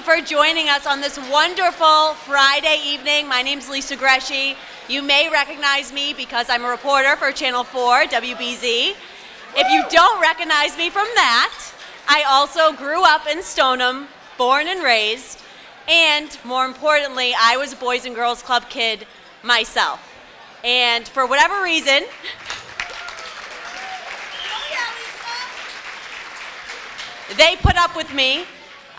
you for joining us on this wonderful Friday evening. My name's Lisa Gresci. You may recognize me because I'm a reporter for Channel 4, WBZ. If you don't recognize me from that, I also grew up in Stoneham, born and raised, and more importantly, I was a Boys and Girls Club kid myself. And for whatever reason, they put up with me.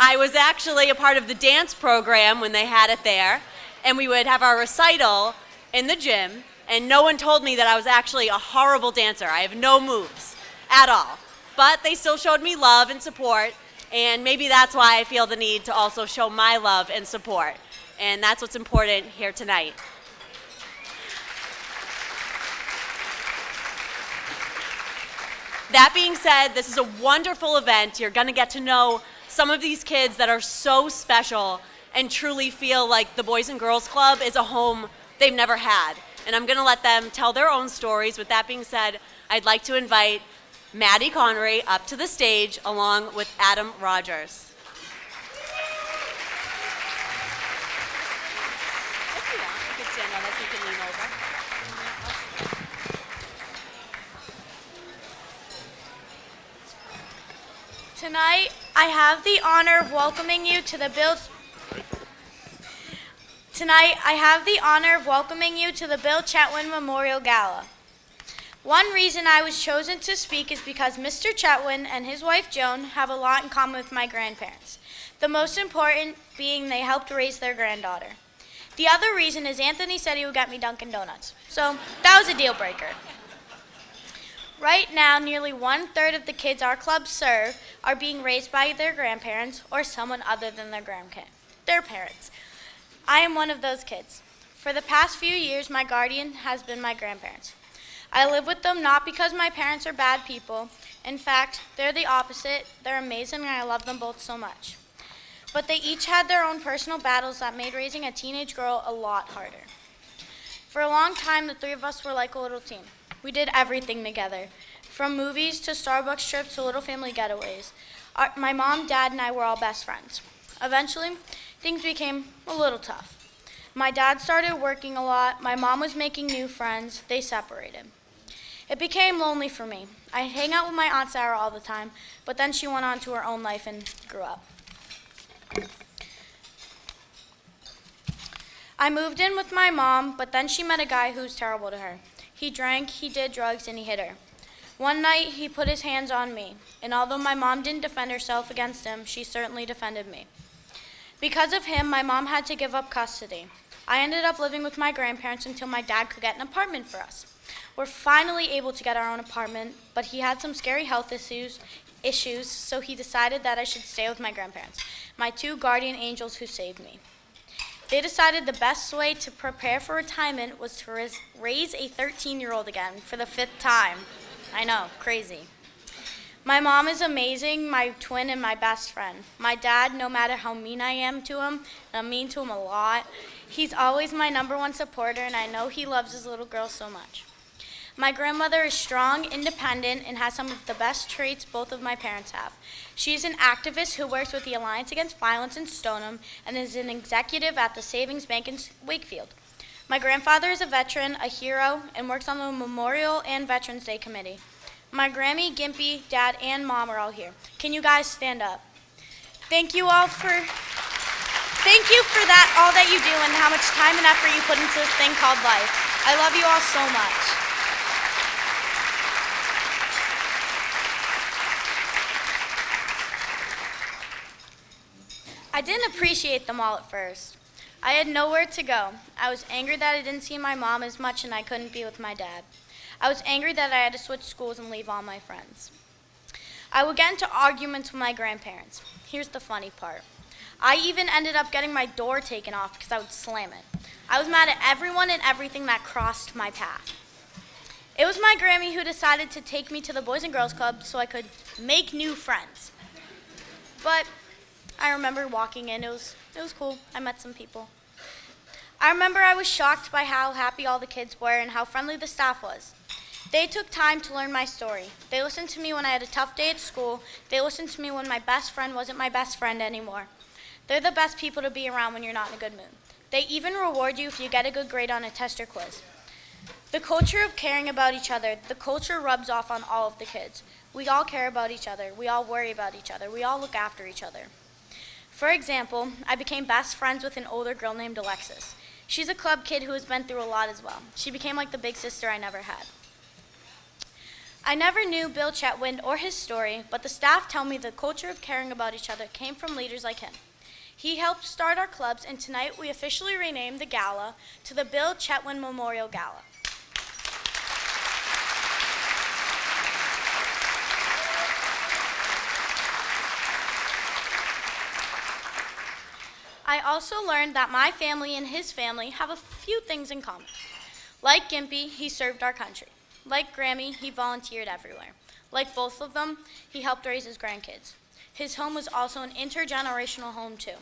I was actually a part of the dance program when they had it there, and we would have our recital in the gym, and no one told me that I was actually a horrible dancer. I have no moves at all. But they still showed me love and support, and maybe that's why I feel the need to also show my love and support. And that's what's important here tonight. That being said, this is a wonderful event. You're going to get to know some of these kids that are so special and truly feel like the Boys and Girls Club is a home they've never had. And I'm going to let them tell their own stories. With that being said, I'd like to invite Maddie Connery up to the stage along with Adam Rogers. If you want, you can stand on this, you can lean over. Tonight, I have the honor of welcoming you to the Bill Chatwin Memorial Gala. One reason I was chosen to speak is because Mr. Chatwin and his wife Joan have a lot in common with my grandparents. The most important being they helped raise their granddaughter. The other reason is Anthony said he would get me Dunkin' Donuts. So that was a deal breaker. Right now, nearly 1/3 of the kids our clubs serve are being raised by their grandparents or someone other than their parents. I am one of those kids. For the past few years, my guardian has been my grandparents. I live with them not because my parents are bad people. In fact, they're the opposite. They're amazing and I love them both so much. But they each had their own personal battles that made raising a teenage girl a lot harder. For a long time, the three of us were like a little team. We did everything together, from movies to Starbucks trips to little family getaways. My mom, dad, and I were all best friends. Eventually, things became a little tough. My dad started working a lot. My mom was making new friends. They separated. It became lonely for me. I hang out with my Aunt Sarah all the time, but then she went on to her own life and grew up. I moved in with my mom, but then she met a guy who was terrible to her. He drank, he did drugs, and he hit her. One night, he put his hands on me, and although my mom didn't defend herself against him, she certainly defended me. Because of him, my mom had to give up custody. I ended up living with my grandparents until my dad could get an apartment for us. We're finally able to get our own apartment, but he had some scary health issues, so he decided that I should stay with my grandparents, my two guardian angels who saved me. They decided the best way to prepare for retirement was to raise a 13-year-old again for the 5th time. I know, crazy. My mom is amazing, my twin and my best friend. My dad, no matter how mean I am to him, and I'm mean to him a lot, he's always my #1 supporter, and I know he loves his little girl so much. My grandmother is strong, independent, and has some of the best traits both of my parents have. She's an activist who works with the Alliance Against Violence in Stoneham and is an executive at the Savings Bank in Wakefield. My grandfather is a veteran, a hero, and works on the Memorial and Veterans Day Committee. My Grammy, Gimpy, Dad, and Mom are all here. Can you guys stand up? Thank you all for that, all that you do and how much time and effort you put into this thing called life. I love you all so much. I didn't appreciate them all at first. I had nowhere to go. I was angry that I didn't see my mom as much and I couldn't be with my dad. I was angry that I had to switch schools and leave all my friends. I would get into arguments with my grandparents. Here's the funny part. I even ended up getting my door taken off because I would slam it. I was mad at everyone and everything that crossed my path. It was my Grammy who decided to take me to the Boys and Girls Club so I could make new friends. But I remember walking in, it was cool. I met some people. I remember I was shocked by how happy all the kids were and how friendly the staff was. They took time to learn my story. They listened to me when I had a tough day at school. They listened to me when my best friend wasn't my best friend anymore. They're the best people to be around when you're not in a good mood. They even reward you if you get a good grade on a test or quiz. The culture of caring about each other, the culture rubs off on all of the kids. We all care about each other. We all worry about each other. We all look after each other. For example, I became best friends with an older girl named Alexis. She's a club kid who has been through a lot as well. She became like the big sister I never had. I never knew Bill Chatwin or his story, but the staff tell me the culture of caring about each other came from leaders like him. He helped start our clubs, and tonight we officially renamed the Gala to the Bill Chatwin Memorial Gala. I also learned that my family and his family have a few things in common. Like Gimpy, he served our country. Like Grammy, he volunteered everywhere. Like both of them, he helped raise his grandkids. His home was also an intergenerational home too.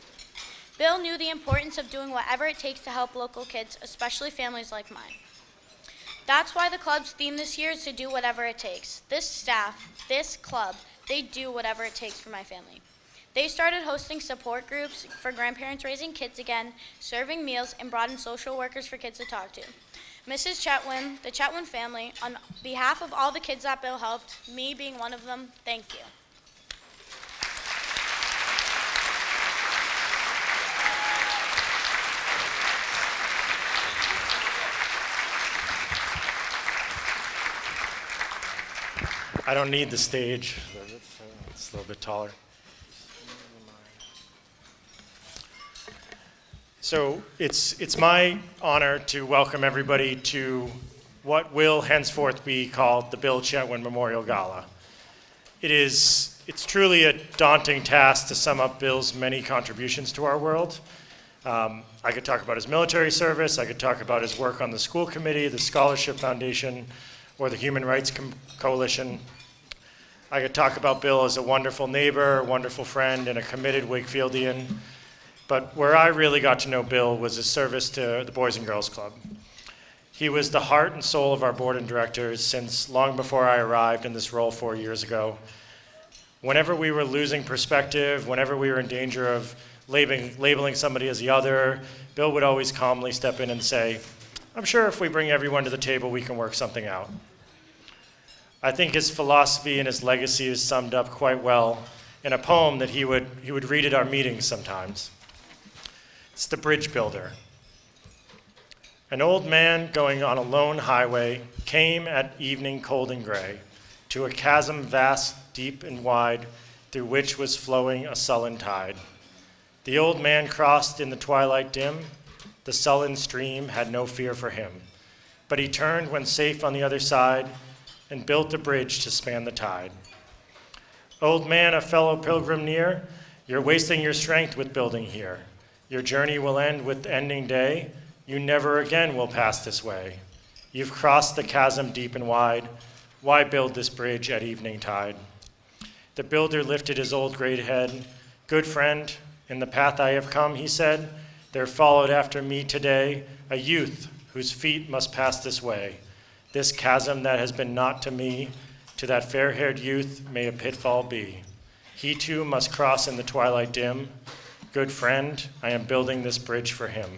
Bill knew the importance of doing whatever it takes to help local kids, especially families like mine. That's why the club's theme this year is to do whatever it takes. This staff, this club, they do whatever it takes for my family. They started hosting support groups for grandparents raising kids again, serving meals, and brought in social workers for kids to talk to. Mrs. Chatwin, the Chatwin family, on behalf of all the kids that Bill helped, me being one of them, thank you. I don't need the stage. It's a little bit taller. So it's my honor to welcome everybody to what will henceforth be called the Bill Chatwin Memorial Gala. It's truly a daunting task to sum up Bill's many contributions to our world. I could talk about his military service, I could talk about his work on the school committee, the Scholarship Foundation, or the Human Rights Coalition. I could talk about Bill as a wonderful neighbor, a wonderful friend, and a committed Wakefieldian. But where I really got to know Bill was his service to the Boys and Girls Club. He was the heart and soul of our board of directors since long before I arrived in this role 4 years ago. Whenever we were losing perspective, whenever we were in danger of labeling somebody as the other, Bill would always calmly step in and say, "I'm sure if we bring everyone to the table, we can work something out." I think his philosophy and his legacy is summed up quite well in a poem that he would read at our meetings sometimes. It's The Bridge Builder. An old man going on a lone highway came at evening cold and gray to a chasm vast, deep and wide, through which was flowing a sullen tide. The old man crossed in the twilight dim. The sullen stream had no fear for him, but he turned when safe on the other side and built a bridge to span the tide. Old man, a fellow pilgrim near, you're wasting your strength with building here. Your journey will end with the ending day. You never again will pass this way. You've crossed the chasm deep and wide. Why build this bridge at evening tide? The builder lifted his old great head. Good friend, in the path I have come, he said, there followed after me today a youth whose feet must pass this way. This chasm that has been not to me, to that fair-haired youth may a pitfall be. He too must cross in the twilight dim. Good friend, I am building this bridge for him.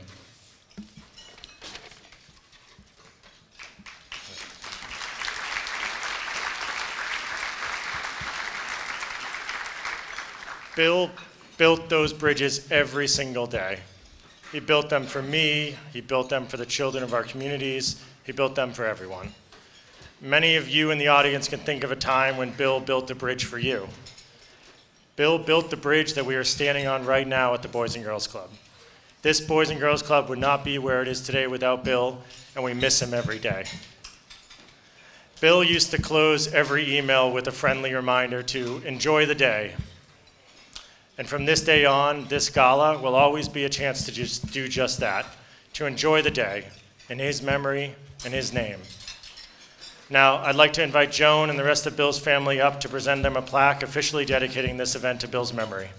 Bill built those bridges every single day. He built them for me, he built them for the children of our communities, he built them for everyone. Many of you in the audience can think of a time when Bill built a bridge for you. Bill built the bridge that we are standing on right now at the Boys and Girls Club. This Boys and Girls Club would not be where it is today without Bill, and we miss him every day. Bill used to close every email with a friendly reminder to enjoy the day. And from this day on, this gala will always be a chance to just do just that, to enjoy the day in his memory and his name. Now, I'd like to invite Joan and the rest of Bill's family up to present them a plaque officially dedicating this event to Bill's memory.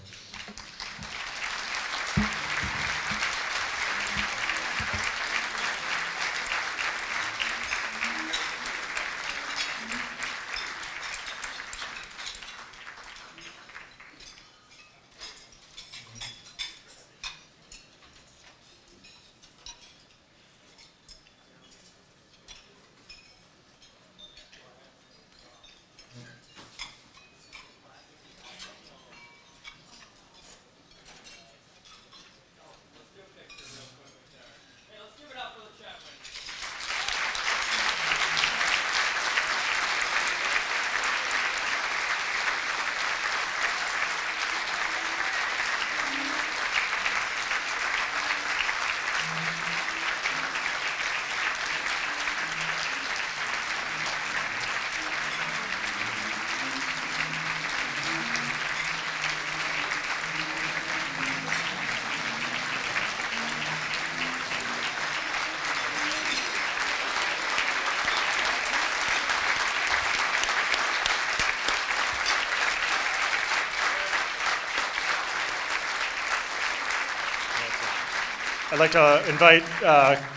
I'd like to invite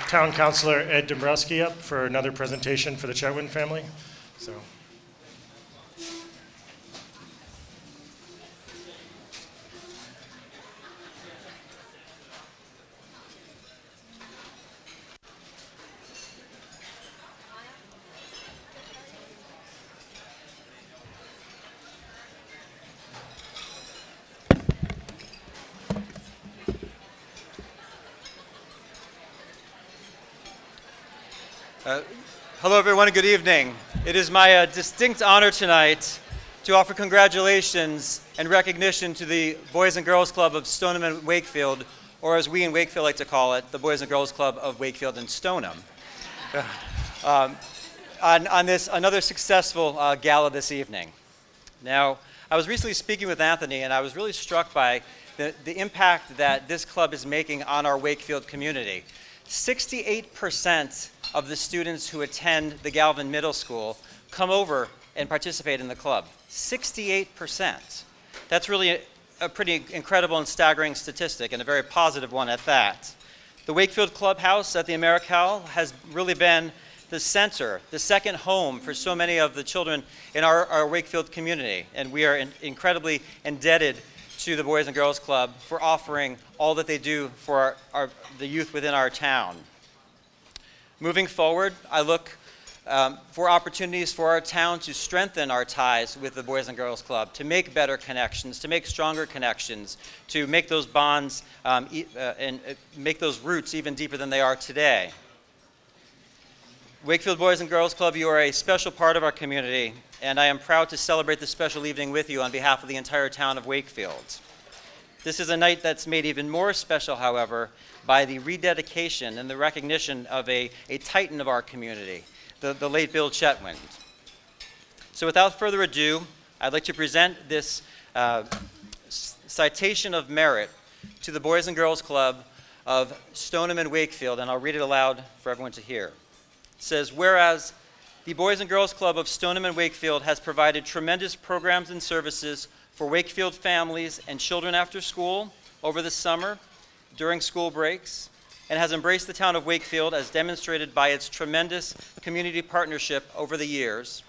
Town Councilor Ed Dombrowski up for another presentation for the Chatwin family. So. Hello, everyone, and good evening. It is my distinct honor tonight to offer congratulations and recognition to the Boys and Girls Club of Stoneham and Wakefield, or as we in Wakefield like to call it, the Boys and Girls Club of Wakefield and Stoneham, on this another successful gala this evening. Now, I was recently speaking with Anthony, and I was really struck by the impact that this club is making on our Wakefield community. 68% of the students who attend the Galvin Middle School come over and participate in the club. 68%. That's really a pretty incredible and staggering statistic, and a very positive one at that. The Wakefield Clubhouse at the AmeriCal has really been the center, the second home for so many of the children in our Wakefield community, and we are incredibly indebted to the Boys and Girls Club for offering all that they do for the youth within our town. Moving forward, I look for opportunities for our town to strengthen our ties with the Boys and Girls Club, to make better connections, to make stronger connections, to make those bonds and make those roots even deeper than they are today. Wakefield Boys and Girls Club, you are a special part of our community, and I am proud to celebrate this special evening with you on behalf of the entire town of Wakefield. This is a night that's made even more special, however, by the rededication and the recognition of a titan of our community, the late Bill Chatwin. So without further ado, I'd like to present this citation of merit to the Boys and Girls Club of Stoneham and Wakefield, and I'll read it aloud for everyone to hear. It says, whereas the Boys and Girls Club of Stoneham and Wakefield has provided tremendous programs and services for Wakefield families and children after school, over the summer, during school breaks, and has embraced the town of Wakefield as demonstrated by its tremendous community partnership over the years.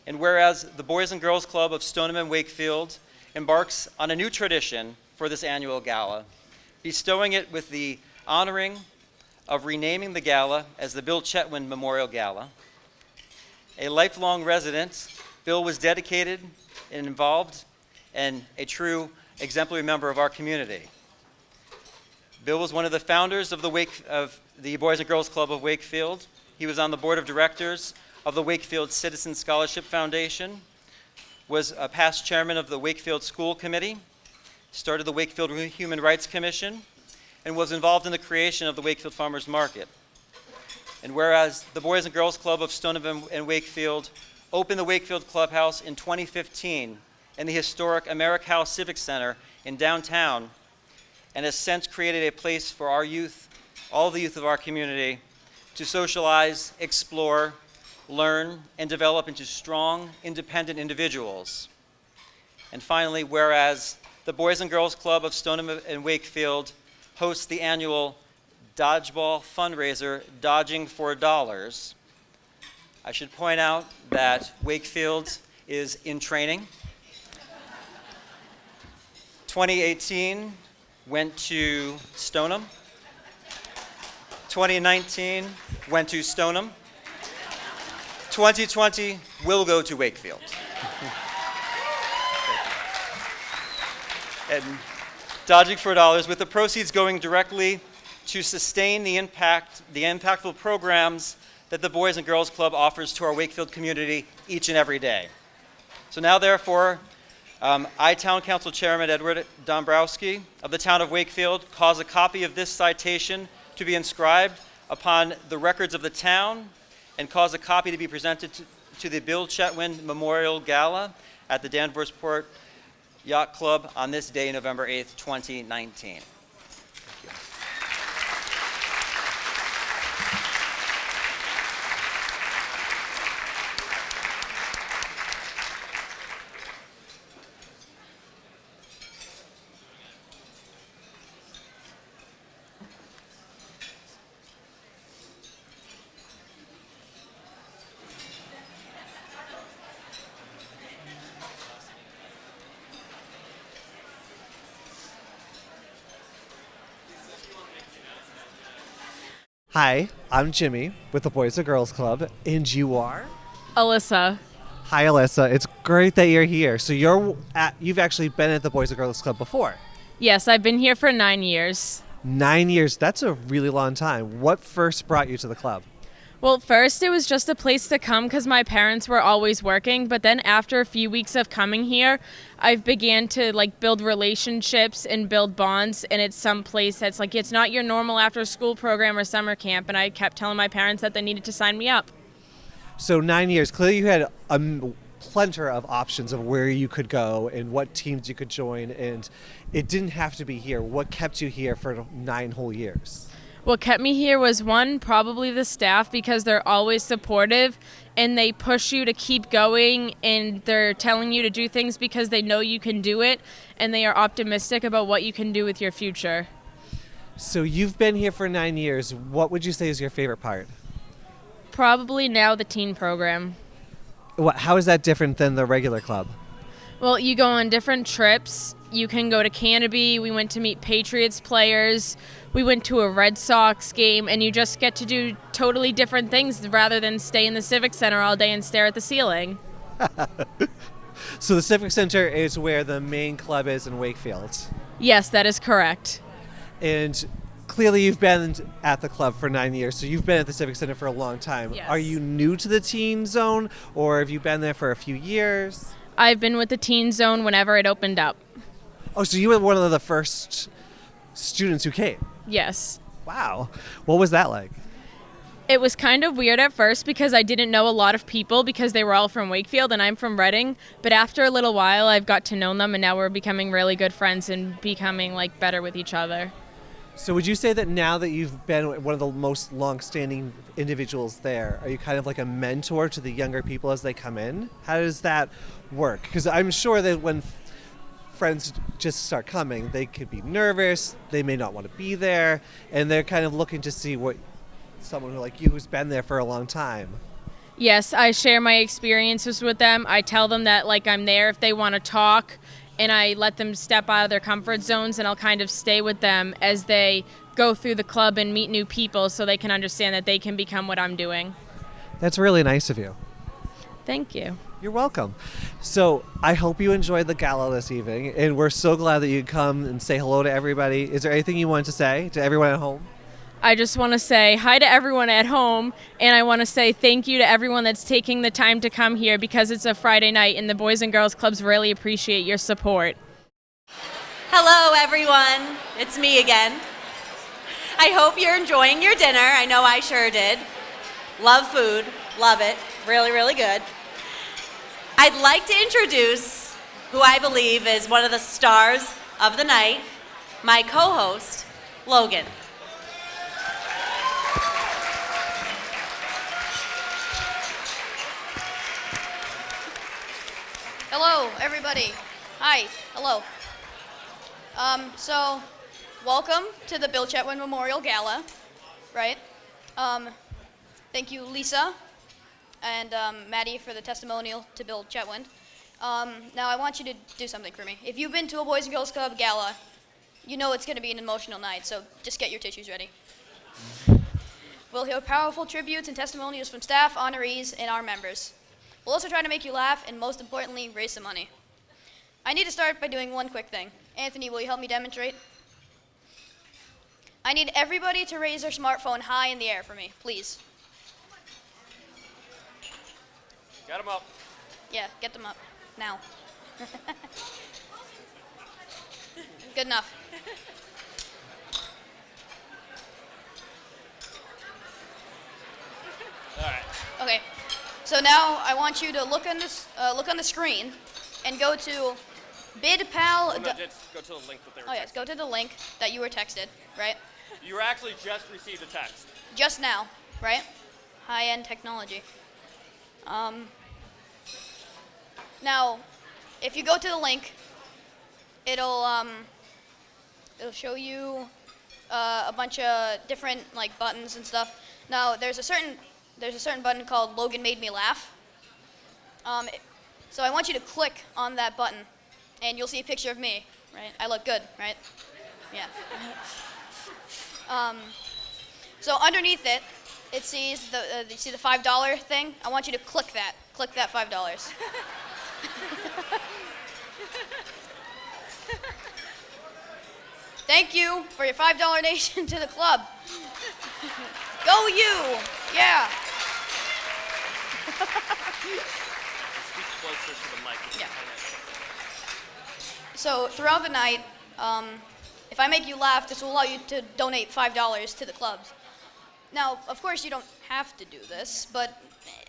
And whereas the Boys and Girls Club of Stoneham and Wakefield embarks on a new tradition for this annual gala, bestowing it with the honoring of renaming the gala as the Bill Chatwin Memorial Gala. A lifelong resident, Bill was dedicated and involved and a true exemplary member of our community. Bill was one of the founders of the Boys and Girls Club of Wakefield. He was on the board of directors of the Wakefield Citizen Scholarship Foundation, was a past chairman of the Wakefield School Committee, started the Wakefield Human Rights Commission, and was involved in the creation of the Wakefield Farmers Market. And whereas the Boys and Girls Club of Stoneham and Wakefield opened the Wakefield Clubhouse in 2015 in the historic AmeriCal Civic Center in downtown, and has since created a place for our youth, all the youth of our community, to socialize, explore, learn, and develop into strong, independent individuals. And finally, whereas the Boys and Girls Club of Stoneham and Wakefield hosts the annual dodgeball fundraiser, Dodging for Dollars, I should point out that Wakefield is in training. 2018 went to Stoneham. 2019 went to Stoneham. 2020 will go to Wakefield. And Dodging for Dollars, with the proceeds going directly to sustain the impactful programs that the Boys and Girls Club offers to our Wakefield community each and every day. So now, therefore, I, Town Council Chairman Edward Dombrowski of the town of Wakefield, cause a copy of this citation to be inscribed upon the records of the town, and cause a copy to be presented to the Bill Chatwin Memorial Gala at the Danforsport Yacht Club on this day, November 8th, 2019. Thank you. Hi, I'm Jimmy with the Boys and Girls Club, and you are? Alyssa. Hi, Alyssa. It's great that you're here. So you've actually been at the Boys and Girls Club before. Yes, I've been here for 9 years. 9 years. That's a really long time. What first brought you to the club? Well, first it was just a place to come because my parents were always working, but then after a few weeks of coming here, I've began to build relationships and build bonds, and it's some place that's it's not your normal after school program or summer camp, and I kept telling my parents that they needed to sign me up. So 9 years. Clearly you had a plethora of options of where you could go and what teams you could join, and it didn't have to be here. What kept you here for 9 whole years? What kept me here was one, probably the staff, because they're always supportive and they push you to keep going, and they're telling you to do things because they know you can do it, and they are optimistic about what you can do with your future. So you've been here for 9 years. What would you say is your favorite part? Probably now the teen program. How is that different than the regular club? Well, you go on different trips. You can go to Canopy. We went to meet Patriots players. We went to a Red Sox game, and you just get to do totally different things rather than stay in the Civic Center all day and stare at the ceiling. So the Civic Center is where the main club is in Wakefield. Yes, that is correct. And clearly you've been at the club for 9 years, so you've been at the Civic Center for a long time. Yes. Are you new to the teen zone, or have you been there for a few years? I've been with the teen zone whenever it opened up. Oh, so you were one of the first students who came? Yes. Wow. What was that like? It was kind of weird at first because I didn't know a lot of people because they were all from Wakefield and I'm from Reading. But after a little while, I've got to know them, and now we're becoming really good friends and becoming better with each other. So would you say that now that you've been one of the most long-standing individuals there, are you kind of like a mentor to the younger people as they come in? How does that work? Because I'm sure that when friends just start coming, they could be nervous, they may not want to be there, and they're kind of looking to see what someone like you who's been there for a long time. Yes, I share my experiences with them. I tell them that I'm there if they want to talk, and I let them step out of their comfort zones, and I'll kind of stay with them as they go through the club and meet new people so they can understand that they can become what I'm doing. That's really nice of you. Thank you. You're welcome. So I hope you enjoyed the gala this evening, and we're so glad that you could come and say hello to everybody. Is there anything you wanted to say to everyone at home? I just want to say hi to everyone at home, and I want to say thank you to everyone that's taking the time to come here because it's a Friday night, and the Boys and Girls Clubs really appreciate your support. Hello, everyone. It's me again. I hope you're enjoying your dinner. I know I sure did. Love food. Love it. Really, really good. I'd like to introduce who I believe is one of the stars of the night, my co-host, Logan. Hello, everybody. Hi. Hello. So, welcome to the Bill Chatwin Memorial Gala, right? Thank you, Lisa and Maddie, for the testimonial to Bill Chatwin. Now, I want you to do something for me. If you've been to a Boys and Girls Club Gala, you know it's going to be an emotional night, so just get your tissues ready. We'll hear powerful tributes and testimonials from staff, honorees, and our members. We'll also try to make you laugh and, most importantly, raise some money. I need to start by doing one quick thing. Anthony, will you help me demonstrate? I need everybody to raise their smartphone high in the air for me, please. Got them up. Yeah, get them up. Now. Good enough. All right. Okay. So now I want you to look on the screen and go to bidpal. Just go to the link that they were Oh yes, texting. go to the link that you were texted, right? You actually just received a text. Just now, right? High-end technology. Now, if you go to the link, it'll show you a bunch of different buttons and stuff. Now, there's a certain button called Logan Made Me Laugh. So I want you to click on that button, and you'll see a picture of me, right? I look good, right? Yeah. So underneath it, it sees you see the $5 thing? I want you to click that. Click that $5. Thank you for your $5 donation to the club. Go you! Yeah. Speak closer to the mic. Yeah. So throughout the night, if I make you laugh, this will allow you to donate $5 to the clubs. Now, of course, you don't have to do this, but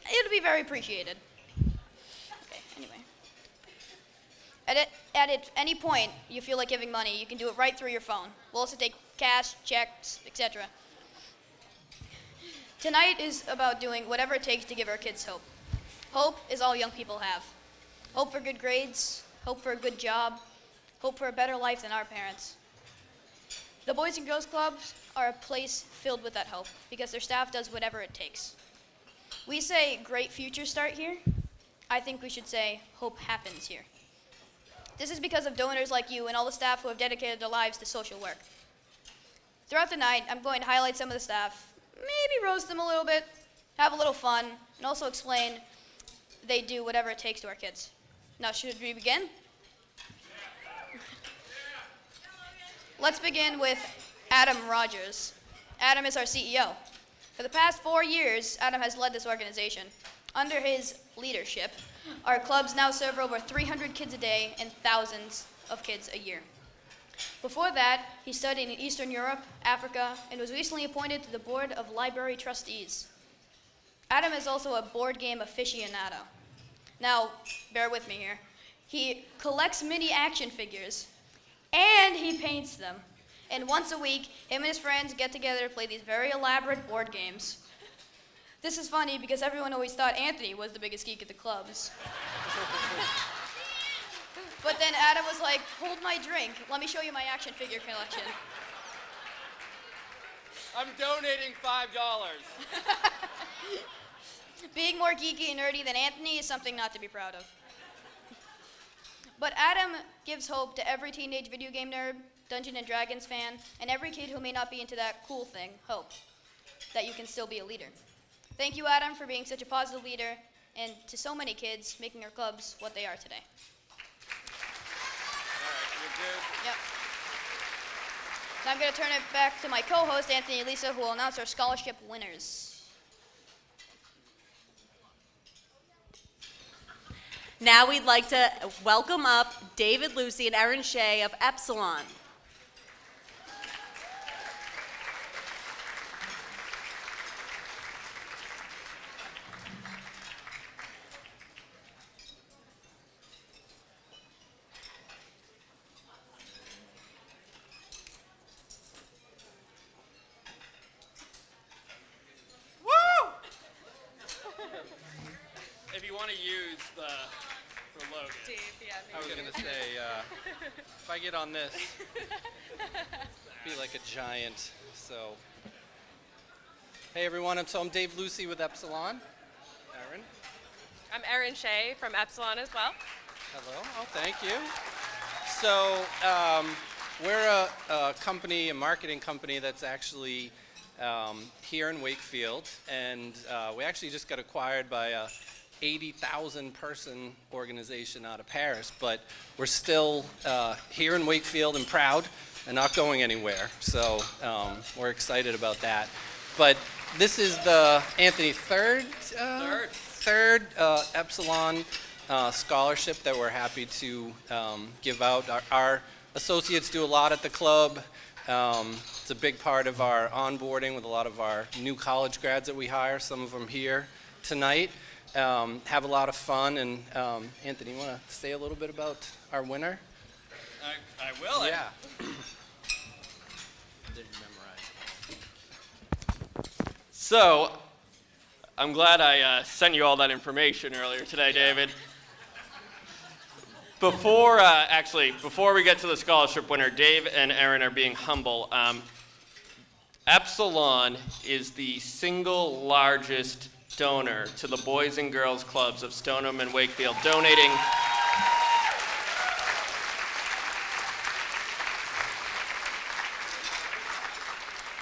it'll be very appreciated. Okay, anyway. At any point you feel like giving money, you can do it right through your phone. We'll also take cash, checks, etc. Tonight is about doing whatever it takes to give our kids hope. Hope is all young people have. Hope for good grades, hope for a good job, hope for a better life than our parents. The Boys and Girls Clubs are a place filled with that hope because their staff does whatever it takes. We say great futures start here. I think we should say hope happens here. This is because of donors like you and all the staff who have dedicated their lives to social work. Throughout the night, I'm going to highlight some of the staff, maybe roast them a little bit, have a little fun, and also explain they do whatever it takes to our kids. Now, should we begin? Let's begin with Adam Rogers. Adam is our CEO. For the past 4 years, Adam has led this organization. Under his leadership, our clubs now serve over 300 kids a day and thousands of kids a year. Before that, he studied in Eastern Europe, Africa, and was recently appointed to the Board of Library Trustees. Adam is also a board game aficionado. Now, bear with me here. He collects mini action figures, and he paints them. And once a week, him and his friends get together to play these very elaborate board games. This is funny because everyone always thought Anthony was the biggest geek at the clubs. But then Adam was like, hold my drink. Let me show you my action figure collection. I'm donating $5. Being more geeky and nerdy than Anthony is something not to be proud of. But Adam gives hope to every teenage video game nerd, Dungeons & Dragons fan, and every kid who may not be into that cool thing, hope, that you can still be a leader. Thank you, Adam, for being such a positive leader, and to so many kids, making our clubs what they are today. All right, you're good. Yep. Now I'm going to turn it back to my co-host, Anthony and Lisa, who will announce our scholarship winners. Now we'd like to welcome up David Lucy and Erin Shea of Epsilon. If you want to use for Logan. I was going to say, if I get on this, be like a giant. So, hey everyone, I'm Dave Lucy with Epsilon. Erin. I'm Erin Shea from Epsilon as well. Hello. Oh, thank you. So, we're a company, a marketing company that's actually here in Wakefield, and we actually just got acquired by a 80,000 person organization out of Paris, but we're still here in Wakefield and proud and not going anywhere. So we're excited about that. But this is the Anthony third Epsilon scholarship that we're happy to give out. Our associates do a lot at the club. It's a big part of our onboarding with a lot of our new college grads that we hire, some of them here tonight. Have a lot of fun, and Anthony, you want to say a little bit about our winner? I will. Yeah. Didn't memorize. So, I'm glad I sent you all that information earlier today, David. Before we get to the scholarship winner, Dave and Erin are being humble. Epsilon is the single largest donor to the Boys and Girls Clubs of Stoneham and Wakefield, donating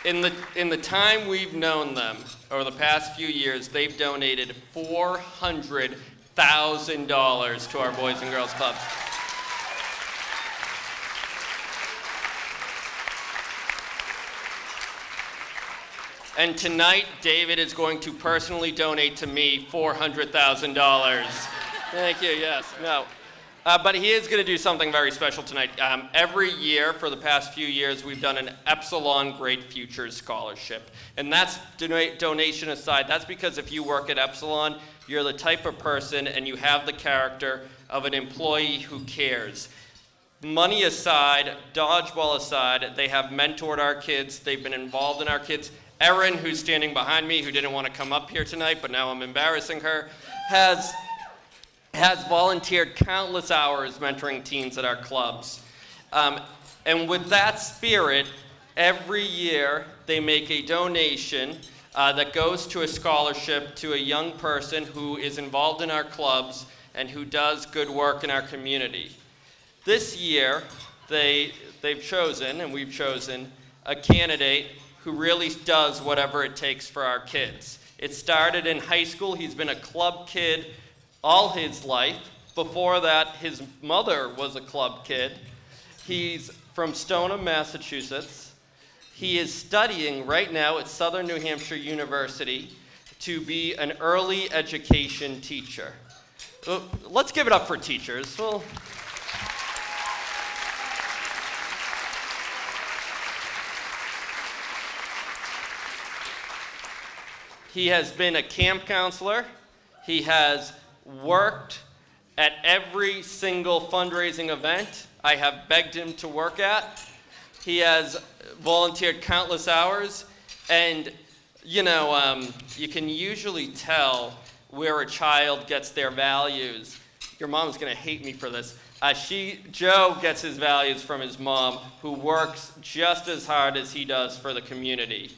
In the time we've known them, over the past few years, they've donated $400,000 to our Boys and Girls Clubs. And tonight, David is going to personally donate to me $400,000. Thank you, yes, no. But he is going to do something very special tonight. Every year for the past few years, we've done an Epsilon Great Futures Scholarship. And that's donation aside. That's because if you work at Epsilon, you're the type of person and you have the character of an employee who cares. Money aside, dodgeball aside, they have mentored our kids. They've been involved in our kids. Erin, who's standing behind me, who didn't want to come up here tonight, but now I'm embarrassing her, has volunteered countless hours mentoring teens at our clubs. And with that spirit, every year they make a donation that goes to a scholarship to a young person who is involved in our clubs and who does good work in our community. This year, they've chosen, and we've chosen, a candidate who really does whatever it takes for our kids. It started in high school. He's been a club kid all his life. Before that, his mother was a club kid. He's from Stoneham, Massachusetts. He is studying right now at Southern New Hampshire University to be an early education teacher. Let's give it up for teachers. Well, he has been a camp counselor. He has worked at every single fundraising event I have begged him to work at. He has volunteered countless hours. And, you can usually tell where a child gets their values. Your mom's going to hate me for this. Joe gets his values from his mom, who works just as hard as he does for the community.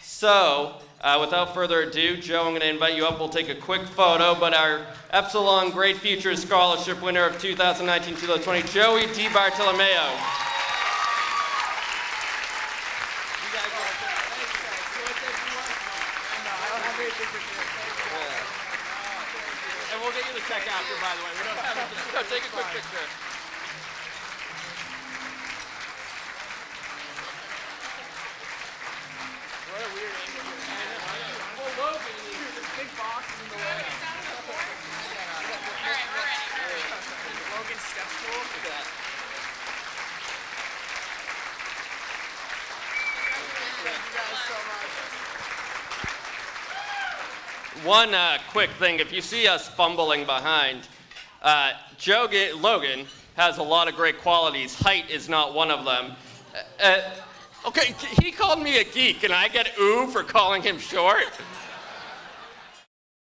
So, without further ado, Joe, I'm going to invite you up. We'll take a quick photo, but our Epsilon Great Futures Scholarship winner of 2019-2020, Joey DiBartolomeo. And we'll get you the check after, by the way. We don't have it. No, take a quick picture. What a weird angle here. Well, Logan, there's big boxes in the way. All right, we're ready. Logan's step stool. Look at that. Thank you guys so much. One quick thing, if you see us fumbling behind, Logan has a lot of great qualities. Height is not one of them. Okay, he called me a geek, and I get ooh for calling him short?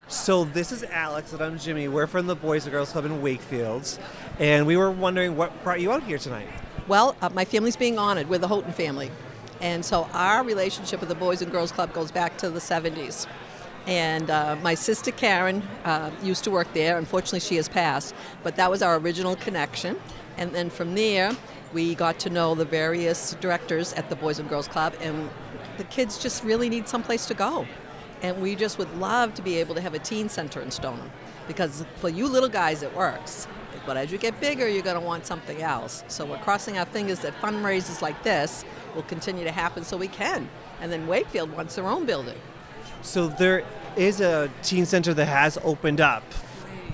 So this is Alex, and I'm Jimmy. We're from the Boys and Girls Club in Wakefield, and we were wondering what brought you out here tonight. Well, my family's being honored. We're the Holton family. And so our relationship with the Boys and Girls Club goes back to the 70s. And my sister Karen used to work there. Unfortunately, she has passed. But that was our original connection. And then from there, we got to know the various directors at the Boys and Girls Club. And the kids just really need someplace to go. And we just would love to be able to have a teen center in Stoneham. Because for you little guys, it works. But as you get bigger, you're going to want something else. So we're crossing our fingers that fundraisers like this will continue to happen so we can. And then Wakefield wants their own building. So there is a teen center that has opened up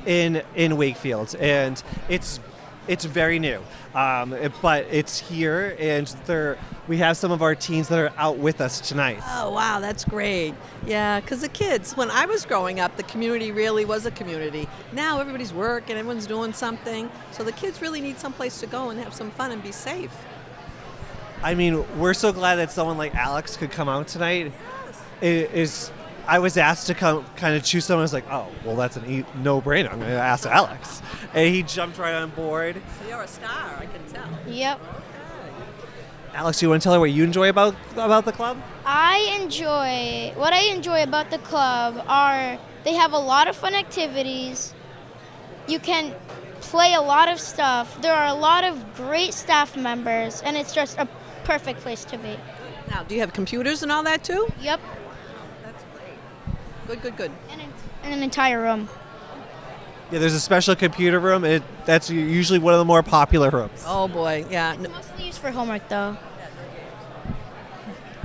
in Wakefield, and it's very new, but it's here, and we have some of our teens that are out with us tonight. Oh, wow, that's great. Yeah, because the kids, when I was growing up, the community really was a community. Now everybody's working, everyone's doing something, so the kids really need someplace to go and have some fun and be safe. I mean, we're so glad that someone like Alex could come out tonight. I was asked to come kind of choose someone. I was like, oh, well, that's a no-brainer. I'm going to ask Alex. And he jumped right on board. So you're a star, I can tell. Yep. Alex, you want to tell her what you enjoy about the club? What I enjoy about the club are they have a lot of fun activities. You can play a lot of stuff. There are a lot of great staff members, and it's just a perfect place to be. Now, do you have computers and all that too? Yep. That's great. Good. And an entire room. Yeah, there's a special computer room, and that's usually one of the more popular rooms. Oh boy, yeah. It's mostly used for homework, though.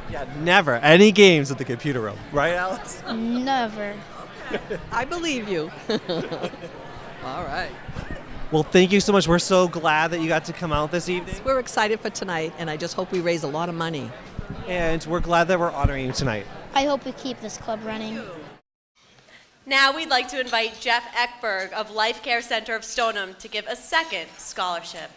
Yeah, never any games at the computer room, right, Alex? Never. I believe you. All right. Well, thank you so much. We're so glad that you got to come out this evening, We're excited for tonight, and I just hope we raise a lot of money. and we're glad that we're honoring you tonight. I hope we keep this club running. Now we'd like to invite Jeff Ekberg of Life Care Center of Stoneham to give a second scholarship.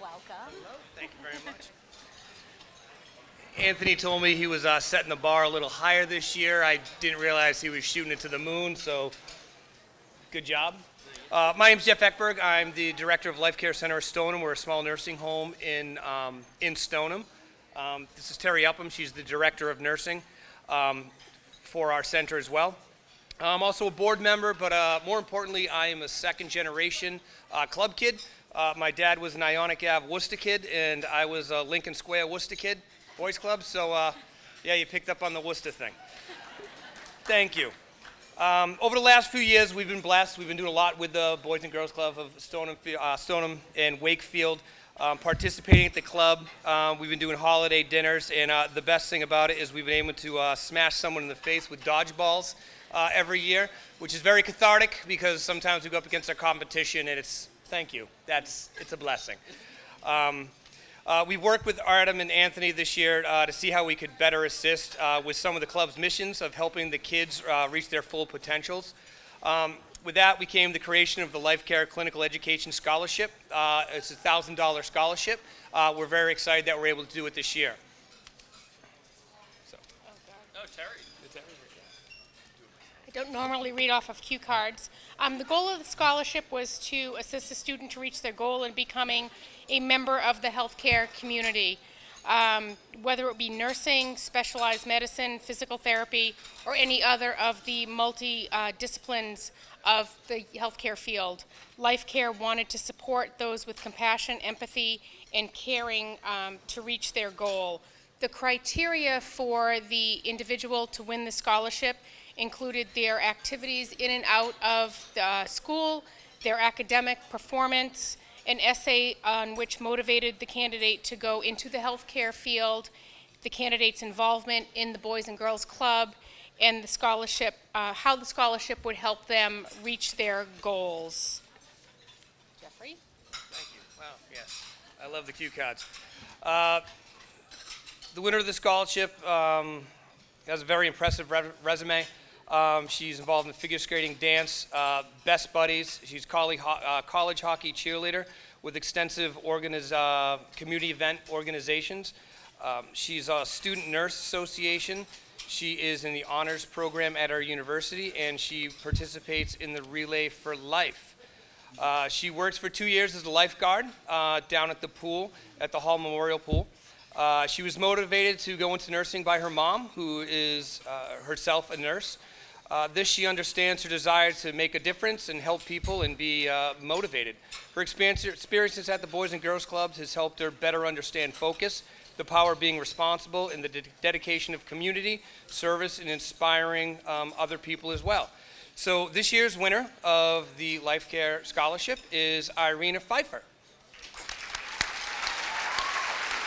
Welcome. Thank you very much. Anthony told me he was setting the bar a little higher this year. I didn't realize he was shooting it to the moon, so good job. My name's Jeff Ekberg. I'm the director of Life Care Center of Stoneham. We're a small nursing home in Stoneham. This is Terry Upham. She's the director of nursing for our center as well. I'm also a board member, but more importantly, I am a second generation club kid. My dad was an Ionic Ave Worcester kid, and I was a Lincoln Square Worcester kid, boys club. So yeah, you picked up on the Worcester thing. Thank you. Over the last few years, we've been blessed. We've been doing a lot with the Boys and Girls Club of Stoneham and Wakefield, participating at the club. We've been doing holiday dinners, and the best thing about it is we've been able to smash someone in the face with dodgeballs every year, which is very cathartic because sometimes we go up against our competition, and it's thank you. It's a blessing. We worked with Artem and Anthony this year to see how we could better assist with some of the club's missions of helping the kids reach their full potentials. With that, we came the creation of the Life Care Clinical Education Scholarship. It's a $1,000 scholarship. We're very excited that we're able to do it this year. Terry. I don't normally read off of cue cards. The goal of the scholarship was to assist a student to reach their goal in becoming a member of the healthcare community, whether it be nursing, specialized medicine, physical therapy, or any other of the multi-disciplines of the healthcare field. Life Care wanted to support those with compassion, empathy, and caring to reach their goal. The criteria for the individual to win the scholarship included their activities in and out of the school, their academic performance, an essay on which motivated the candidate to go into the healthcare field, the candidate's involvement in the Boys and Girls Club, and the scholarship, how the scholarship would help them reach their goals. Jeffrey? Thank you. Wow, yes. I love the cue cards. The winner of the scholarship has a very impressive resume. She's involved in figure skating, dance, best buddies. She's college hockey cheerleader with extensive community event organizations. She's a student nurse association. She is in the honors program at our university, and she participates in the Relay for Life. She works for 2 years as a lifeguard down at the pool, at the Hall Memorial Pool. She was motivated to go into nursing by her mom, who is herself a nurse. This, she understands her desire to make a difference and help people and be motivated. Her experiences at the Boys and Girls Clubs has helped her better understand focus, the power of being responsible, and the dedication of community, service, and inspiring other people as well. So this year's winner of the Life Care Scholarship is Irina Pfeiffer.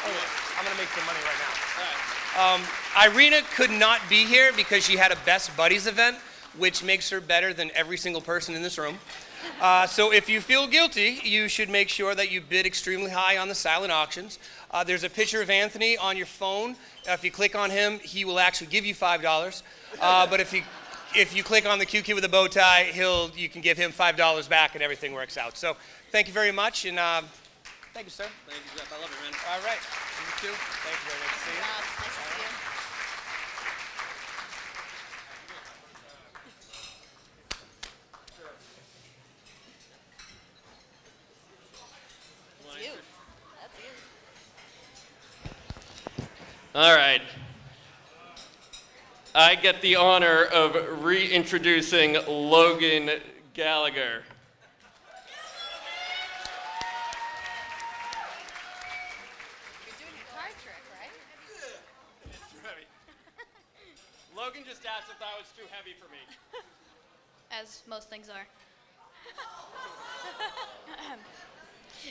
I'm going to make some money right now. Irina could not be here because she had a Best Buddies event, which makes her better than every single person in this room. So if you feel guilty, you should make sure that you bid extremely high on the silent auctions. There's a picture of Anthony on your phone. If you click on him, he will actually give you $5. But if you click on the cute kid with a bow tie, you can give him $5 back and everything works out. So thank you very much, and thank you, sir. Thank you, Jeff. I love it, man. All right. You too. Thank you very much. See you. Nice to see you. All right. I get the honor of reintroducing Logan Gallagher. You're doing a card trick, right? Logan just asked if that was too heavy for me. As most things are.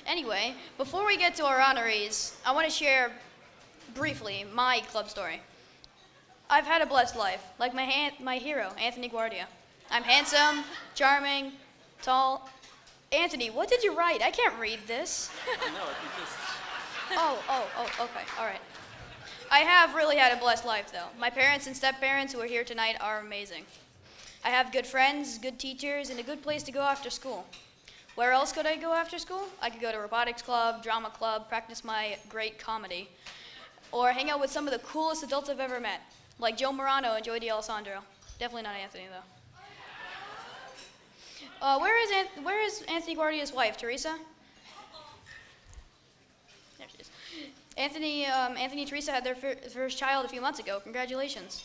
Anyway, before we get to our honorees, I want to share briefly my club story. I've had a blessed life, like my hero, Anthony Guardia. I'm handsome, charming, tall. Anthony, what did you write? I can't read this. No, if you just... Okay, all right. I have really had a blessed life, though. My parents and step-parents who are here tonight are amazing. I have good friends, good teachers, and a good place to go after school. Where else could I go after school? I could go to robotics club, drama club, practice my great comedy, or hang out with some of the coolest adults I've ever met, like Joe Morano and Joey D'Alessandro. Definitely not Anthony, though. Where is Anthony Guardia's wife, Teresa? There she is. Anthony and Teresa had their first child a few months ago. Congratulations.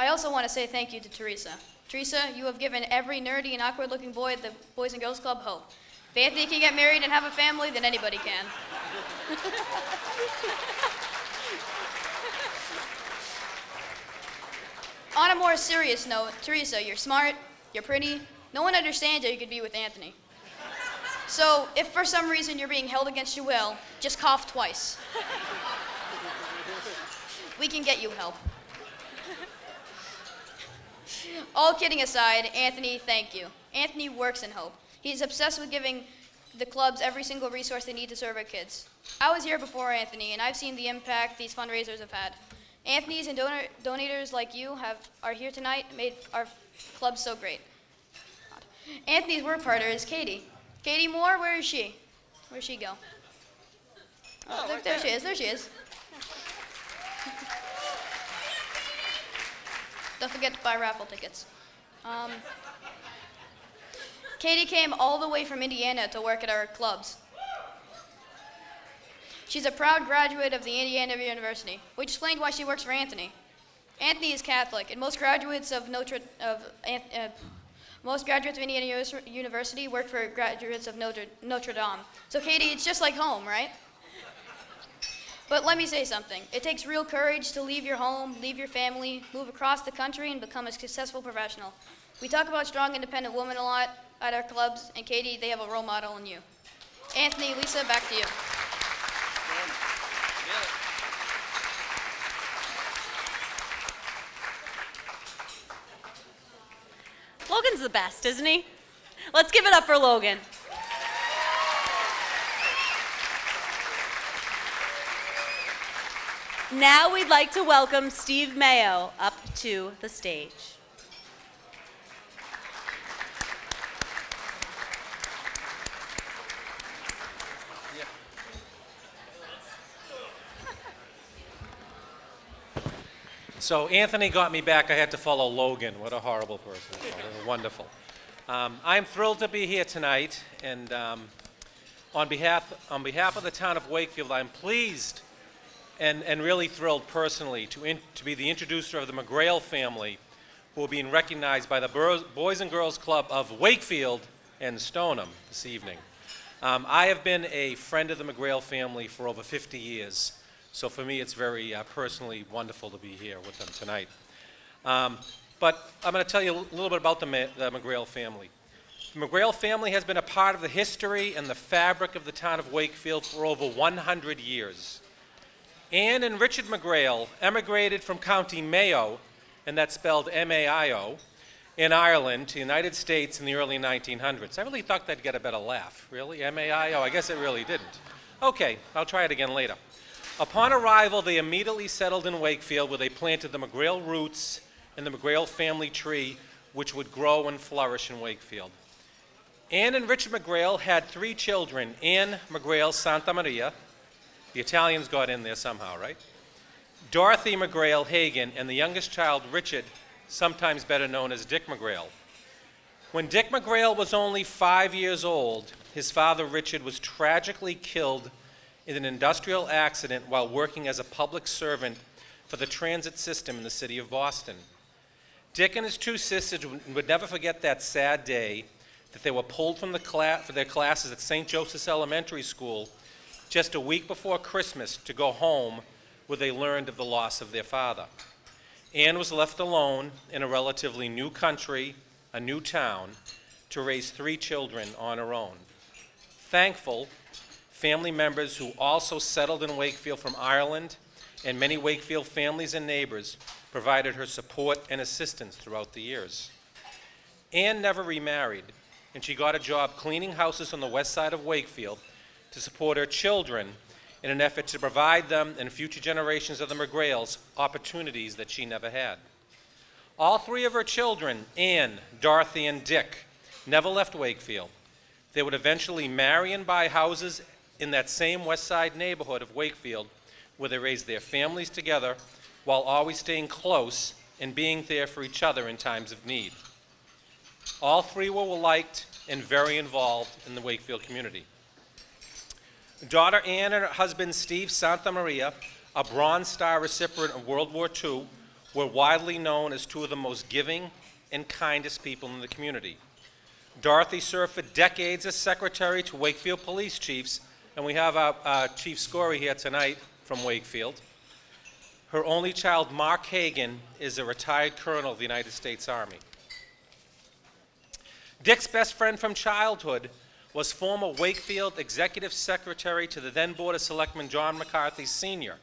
I also want to say thank you to Teresa. Teresa, you have given every nerdy and awkward-looking boy at the Boys and Girls Club hope. If Anthony can get married and have a family, then anybody can. On a more serious note, Teresa, you're smart, you're pretty. No one understands how you could be with Anthony. So, if for some reason you're being held against your will, just cough twice. We can get you help. All kidding aside, Anthony, thank you. Anthony works in Hope. He's obsessed with giving the clubs every single resource they need to serve our kids. I was here before Anthony, and I've seen the impact these fundraisers have had. Anthony's and donators like you are here tonight and made our club so great. Anthony's work partner is Katie. Katie Moore, where is she? Where'd she go? Oh, there she is, there she is. Don't forget to buy raffle tickets. Katie came all the way from Indiana to work at our clubs. She's a proud graduate of the Indiana University, which explained why she works for Anthony. Anthony is Catholic, and most graduates of Indiana University work for graduates of Notre Dame. So Katie, it's just like home, right? But let me say something. It takes real courage to leave your home, leave your family, move across the country, and become a successful professional. We talk about strong, independent women a lot at our clubs, and Katie, they have a role model in you. Anthony, Lisa, back to you. Logan's the best, isn't he? Let's give it up for Logan. Now we'd like to welcome Steve Mayo up to the stage. So Anthony got me back. I had to follow Logan. What a horrible person. Wonderful. I'm thrilled to be here tonight, and on behalf of the town of Wakefield, I'm pleased and really thrilled personally to be the introducer of the McGrail family, who are being recognized by the Boys and Girls Club of Wakefield and Stoneham this evening. I have been a friend of the McGrail family for over 50 years, so for me it's very personally wonderful to be here with them tonight. But I'm going to tell you a little bit about the McGrail family. The McGrail family has been a part of the history and the fabric of the town of Wakefield for over 100 years. Anne and Richard McGrail emigrated from County Mayo, and that's spelled M-A-I-O, in Ireland to the United States in the early 1900s. I really thought they'd get a better laugh. Really? M-A-I-O? I guess it really didn't. Okay, I'll try it again later. Upon arrival, they immediately settled in Wakefield, where they planted the McGrail roots and the McGrail family tree, which would grow and flourish in Wakefield. Anne and Richard McGrail had 3 children: Anne McGrail Santa Maria, the Italians got in there somehow, right? Dorothy McGrail Hagan, and the youngest child, Richard, sometimes better known as Dick McGrail. When Dick McGrail was only 5 years old, his father Richard was tragically killed in an industrial accident while working as a public servant for the transit system in the city of Boston. Dick and his two sisters would never forget that sad day that they were pulled from for their classes at St. Joseph's Elementary School just a week before Christmas to go home where they learned of the loss of their father. Anne was left alone in a relatively new country, a new town, to raise 3 children on her own. Thankful, family members who also settled in Wakefield from Ireland and many Wakefield families and neighbors provided her support and assistance throughout the years. Anne never remarried, and she got a job cleaning houses on the west side of Wakefield to support her children in an effort to provide them and future generations of the McGrails opportunities that she never had. All 3 of her children, Anne, Dorothy, and Dick, never left Wakefield. They would eventually marry and buy houses in that same west side neighborhood of Wakefield where they raised their families together while always staying close and being there for each other in times of need. All 3 were liked and very involved in the Wakefield community. Daughter Anne and her husband Steve Santa Maria, a Bronze Star recipient of World War II, were widely known as 2 of the most giving and kindest people in the community. Dorothy served for decades as secretary to Wakefield police chiefs, and we have our Chief Scory here tonight from Wakefield. Her only child, Mark Hagan, is a retired colonel of the United States Army. Dick's best friend from childhood was former Wakefield executive secretary to the then Board of Selectmen John McCarthy Sr.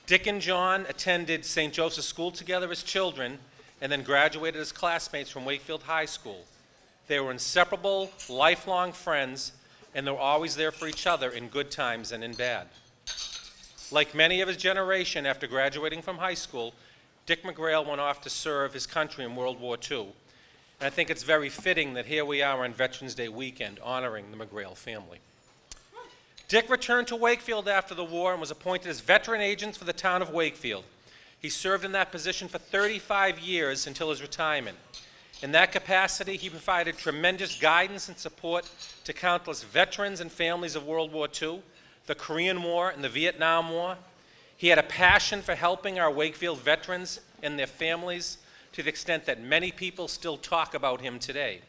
Dick and John attended St. Joseph's School together as children and then graduated as classmates from Wakefield High School. They were inseparable, lifelong friends, and they were always there for each other in good times and in bad. Like many of his generation after graduating from high school, Dick McGrail went off to serve his country in World War II. And I think it's very fitting that here we are on Veterans Day weekend honoring the McGrail family. Dick returned to Wakefield after the war and was appointed as veteran agent for the town of Wakefield. He served in that position for 35 years until his retirement. In that capacity, he provided tremendous guidance and support to countless veterans and families of World War II, the Korean War, and the Vietnam War. He had a passion for helping our Wakefield veterans and their families to the extent that many people still talk about him today.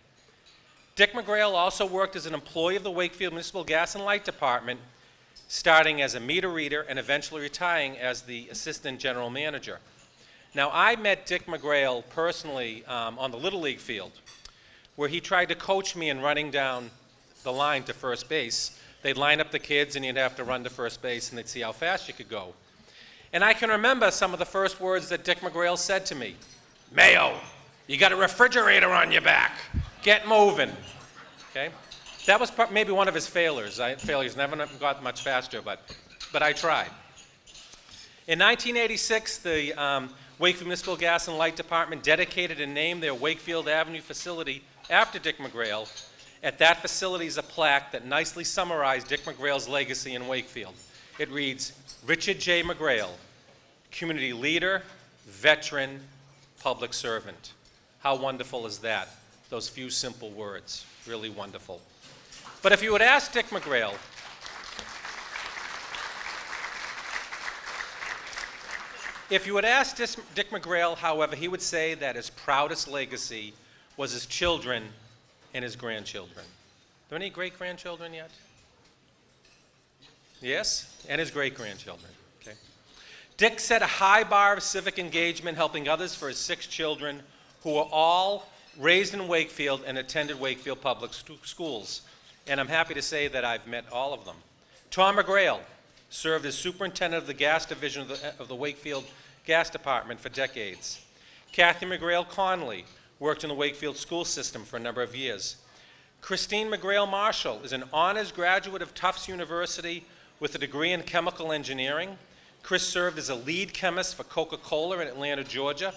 Dick McGrail also worked as an employee of the Wakefield Municipal Gas and Light Department, starting as a meter reader and eventually retiring as the assistant general manager. Now, I met Dick McGrail personally on the Little League field, where he tried to coach me in running down the line to first base. They'd line up the kids and you'd have to run to first base and they'd see how fast you could go. And I can remember some of the first words that Dick McGrail said to me. "Mayo, you got a refrigerator on your back. Get moving." Okay? That was maybe one of his failures. Failures never got much faster, but I tried. In 1986, the Wakefield Municipal Gas and Light Department dedicated and named their Wakefield Avenue facility after Dick McGrail. At that facility is a plaque that nicely summarized Dick McGrail's legacy in Wakefield. It reads, Richard J. McGrail, community leader, veteran, public servant. How wonderful is that? Those few simple words, really wonderful. But if you would ask Dick McGrail, Dick McGrail, however, he would say that his proudest legacy was his children and his grandchildren. Are there any great-grandchildren yet? Yes? And his great-grandchildren. Okay. Dick set a high bar of civic engagement, helping others for his 6 children, who were all raised in Wakefield and attended Wakefield Public Schools. And I'm happy to say that I've met all of them. Tom McGrail served as superintendent of the gas division of the Wakefield Gas Department for decades. Kathy McGrail Conley worked in the Wakefield school system for a number of years. Christine McGrail Marshall is an honors graduate of Tufts University with a degree in chemical engineering. Chris served as a lead chemist for Coca-Cola in Atlanta, Georgia,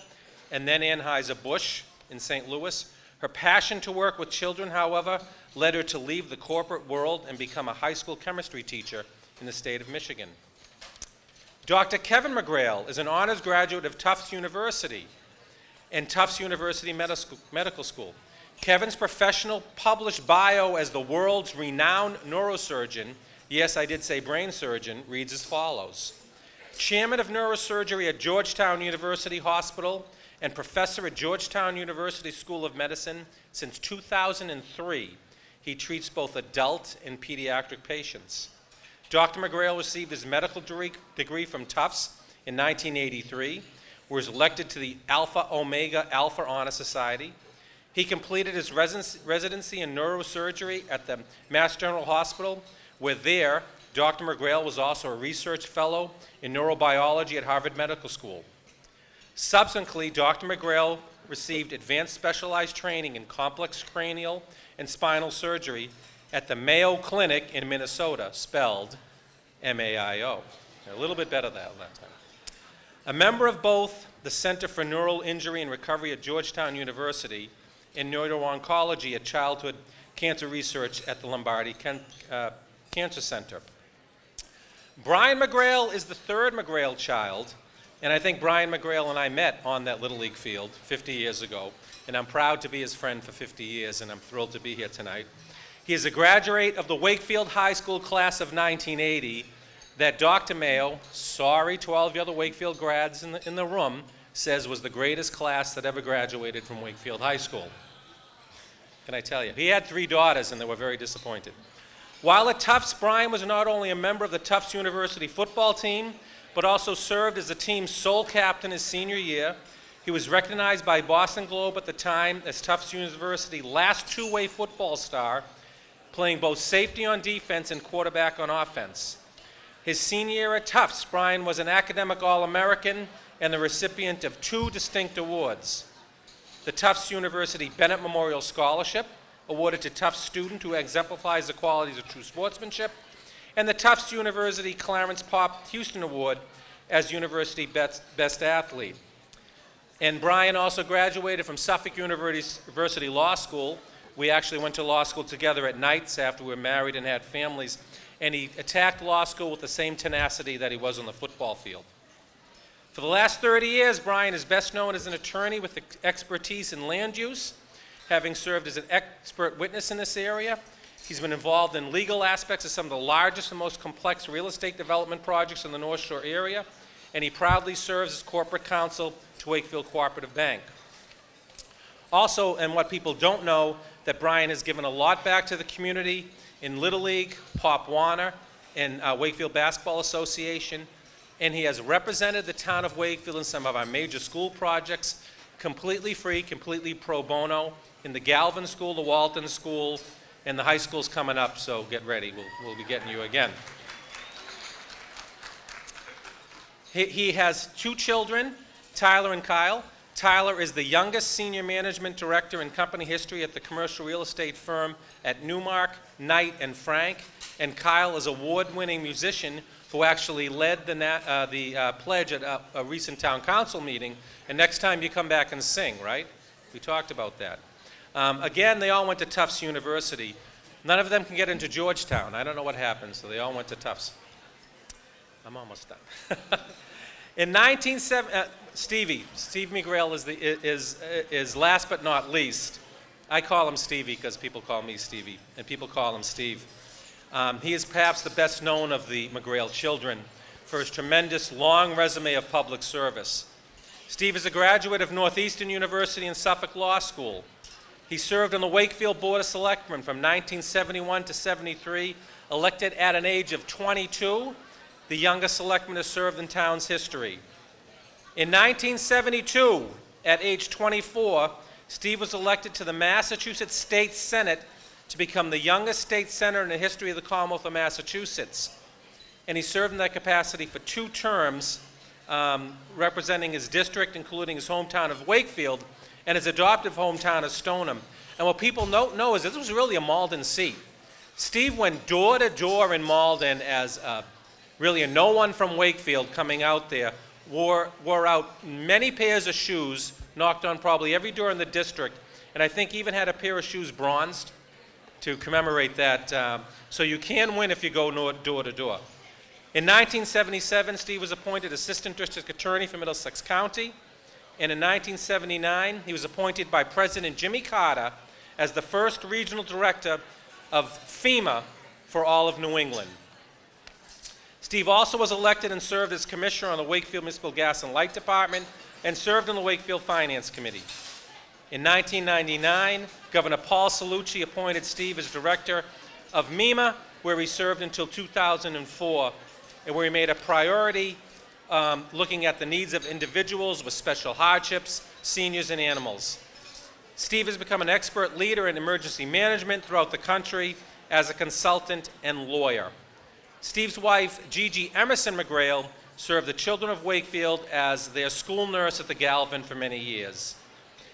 and then Anheuser-Busch in St. Louis. Her passion to work with children, however, led her to leave the corporate world and become a high school chemistry teacher in the state of Michigan. Dr. Kevin McGrail is an honors graduate of Tufts University and Tufts University Medical School. Kevin's professional published bio as the world's renowned neurosurgeon, yes, I did say brain surgeon, reads as follows. Chairman of neurosurgery at Georgetown University Hospital and professor at Georgetown University School of Medicine since 2003. He treats both adult and pediatric patients. Dr. McGrail received his medical degree from Tufts in 1983, was elected to the Alpha Omega Alpha Honor Society. He completed his residency in neurosurgery at the Mass General Hospital, where there, Dr. McGrail was also a research fellow in neurobiology at Harvard Medical School. Subsequently, Dr. McGrail received advanced specialized training in complex cranial and spinal surgery at the Mayo Clinic in Minnesota, spelled M-A-I-O. A little bit better that time. A member of both the Center for Neural Injury and Recovery at Georgetown University and neuro-oncology at Childhood Cancer Research at the Lombardi Cancer Center. Brian McGrail is the third McGrail child, and I think Brian McGrail and I met on that Little League field 50 years ago, and I'm proud to be his friend for 50 years, and I'm thrilled to be here tonight. He is a graduate of the Wakefield High School class of 1980 that Dr. Mayo, sorry to all of the other Wakefield grads in the room, says was the greatest class that ever graduated from Wakefield High School. Can I tell you? He had 3 daughters, and they were very disappointed. While at Tufts, Brian was not only a member of the Tufts University football team, but also served as the team's sole captain his senior year. He was recognized by Boston Globe at the time as Tufts University's last two-way football star, playing both safety on defense and quarterback on offense. His senior year at Tufts, Brian was an academic All-American and the recipient of 2 distinct awards. The Tufts University Bennett Memorial Scholarship, awarded to Tufts student who exemplifies the qualities of true sportsmanship, and the Tufts University Clarence Pop Houston Award as University Best Athlete. And Brian also graduated from Suffolk University Law School. We actually went to law school together at nights after we were married and had families, and he attacked law school with the same tenacity that he was on the football field. For the last 30 years, Brian is best known as an attorney with expertise in land use, having served as an expert witness in this area. He's been involved in legal aspects of some of the largest and most complex real estate development projects in the North Shore area, and he proudly serves as corporate counsel to Wakefield Cooperative Bank. Also, and what people don't know, that Brian has given a lot back to the community in Little League, Pop Warner, and Wakefield Basketball Association, and he has represented the town of Wakefield in some of our major school projects, completely free, completely pro bono, in the Galvin School, the Walton School, and the high school's coming up, so get ready. We'll be getting you again. He has 2 children, Tyler and Kyle. Tyler is the youngest senior management director in company history at the commercial real estate firm at Newmark, Knight, and Frank. And Kyle is an award-winning musician who actually led the pledge at a recent town council meeting. And next time you come back and sing, right? We talked about that. Again, they all went to Tufts University. None of them can get into Georgetown. I don't know what happened, so they all went to Tufts. I'm almost done. In 1970, Steve McGrail is last but not least. I call him Stevie because people call me Stevie, and people call him Steve. He is perhaps the best known of the McGrail children for his tremendous long resume of public service. Steve is a graduate of Northeastern University and Suffolk Law School. He served on the Wakefield Board of Selectmen from 1971 to 73, elected at an age of 22, the youngest selectman to serve in town's history. In 1972, at age 24, Steve was elected to the Massachusetts State Senate to become the youngest state senator in the history of the Commonwealth of Massachusetts. And he served in that capacity for 2 terms, representing his district, including his hometown of Wakefield, and his adoptive hometown of Stoneham. And what people don't know is this was really a Malden seat. Steve went door to door in Malden as really a no one from Wakefield coming out there, wore out many pairs of shoes, knocked on probably every door in the district, and I think even had a pair of shoes bronzed to commemorate that. So you can win if you go door to door. In 1977, Steve was appointed Assistant District Attorney for Middlesex County, and in 1979, he was appointed by President Jimmy Carter as the first regional director of FEMA for all of New England. Steve also was elected and served as commissioner on the Wakefield Municipal Gas and Light Department and served on the Wakefield Finance Committee. In 1999, Governor Paul Cellucci appointed Steve as director of MEMA, where he served until 2004, and where he made a priority looking at the needs of individuals with special hardships, seniors, and animals. Steve has become an expert leader in emergency management throughout the country as a consultant and lawyer. Steve's wife, Gigi Emerson McGrail, served the children of Wakefield as their school nurse at the Galvin for many years.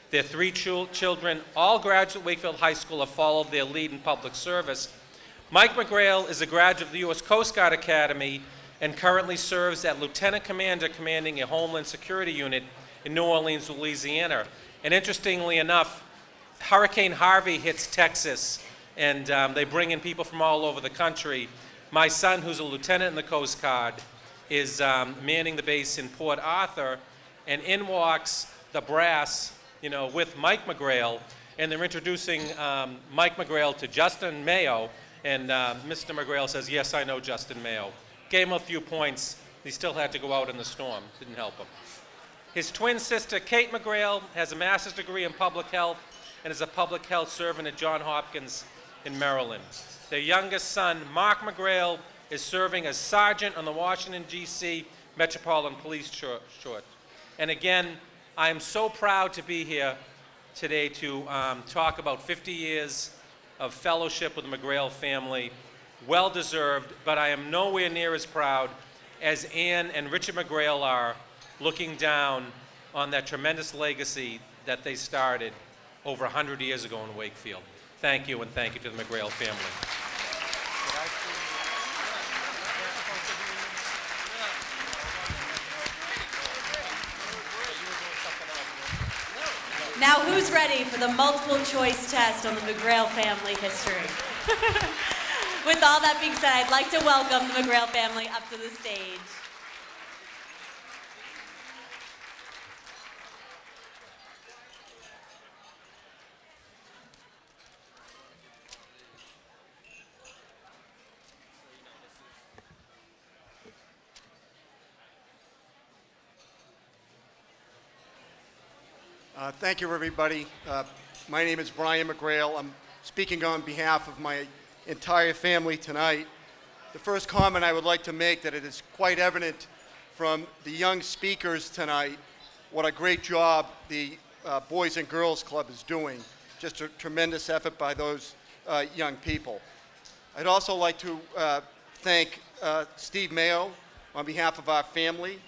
Their three children, all graduate Wakefield High School, have followed their lead in public service. Mike McGrail is a graduate of the U.S. Coast Guard Academy and currently serves as Lieutenant Commander commanding a Homeland Security unit in New Orleans, Louisiana. And interestingly enough, Hurricane Harvey hits Texas, and they bring in people from all over the country. My son, who's a lieutenant in the Coast Guard, is manning the base in Port Arthur, and in walks the brass, with Mike McGrail, and they're introducing Mike McGrail to Justin Mayo, and Mr. McGrail says, "Yes, I know Justin Mayo." Gave him a few points. He still had to go out in the storm. Didn't help him. His twin sister, Kate McGrail, has a master's degree in public health and is a public health servant at Johns Hopkins in Maryland. Their youngest son, Mark McGrail, is serving as sergeant on the Washington, D.C. Metropolitan Police Short. And again, I am so proud to be here today to talk about 50 years of fellowship with the McGrail family. Well deserved, but I am nowhere near as proud as Ann and Richard McGrail are, looking down on that tremendous legacy that they started over 100 years ago in Wakefield. Thank you, and thank you to the McGrail family. Now, who's ready for the multiple choice test on the McGrail family history? With all that being said, I'd like to welcome the McGrail family up to the stage. Thank you, everybody. My name is Brian McGrail. I'm speaking on behalf of my entire family tonight. The first comment I would like to make that it is quite evident from the young speakers tonight what a great job the Boys and Girls Club is doing. Just a tremendous effort by those young people. I'd also like to thank Steve Mayo on behalf of our family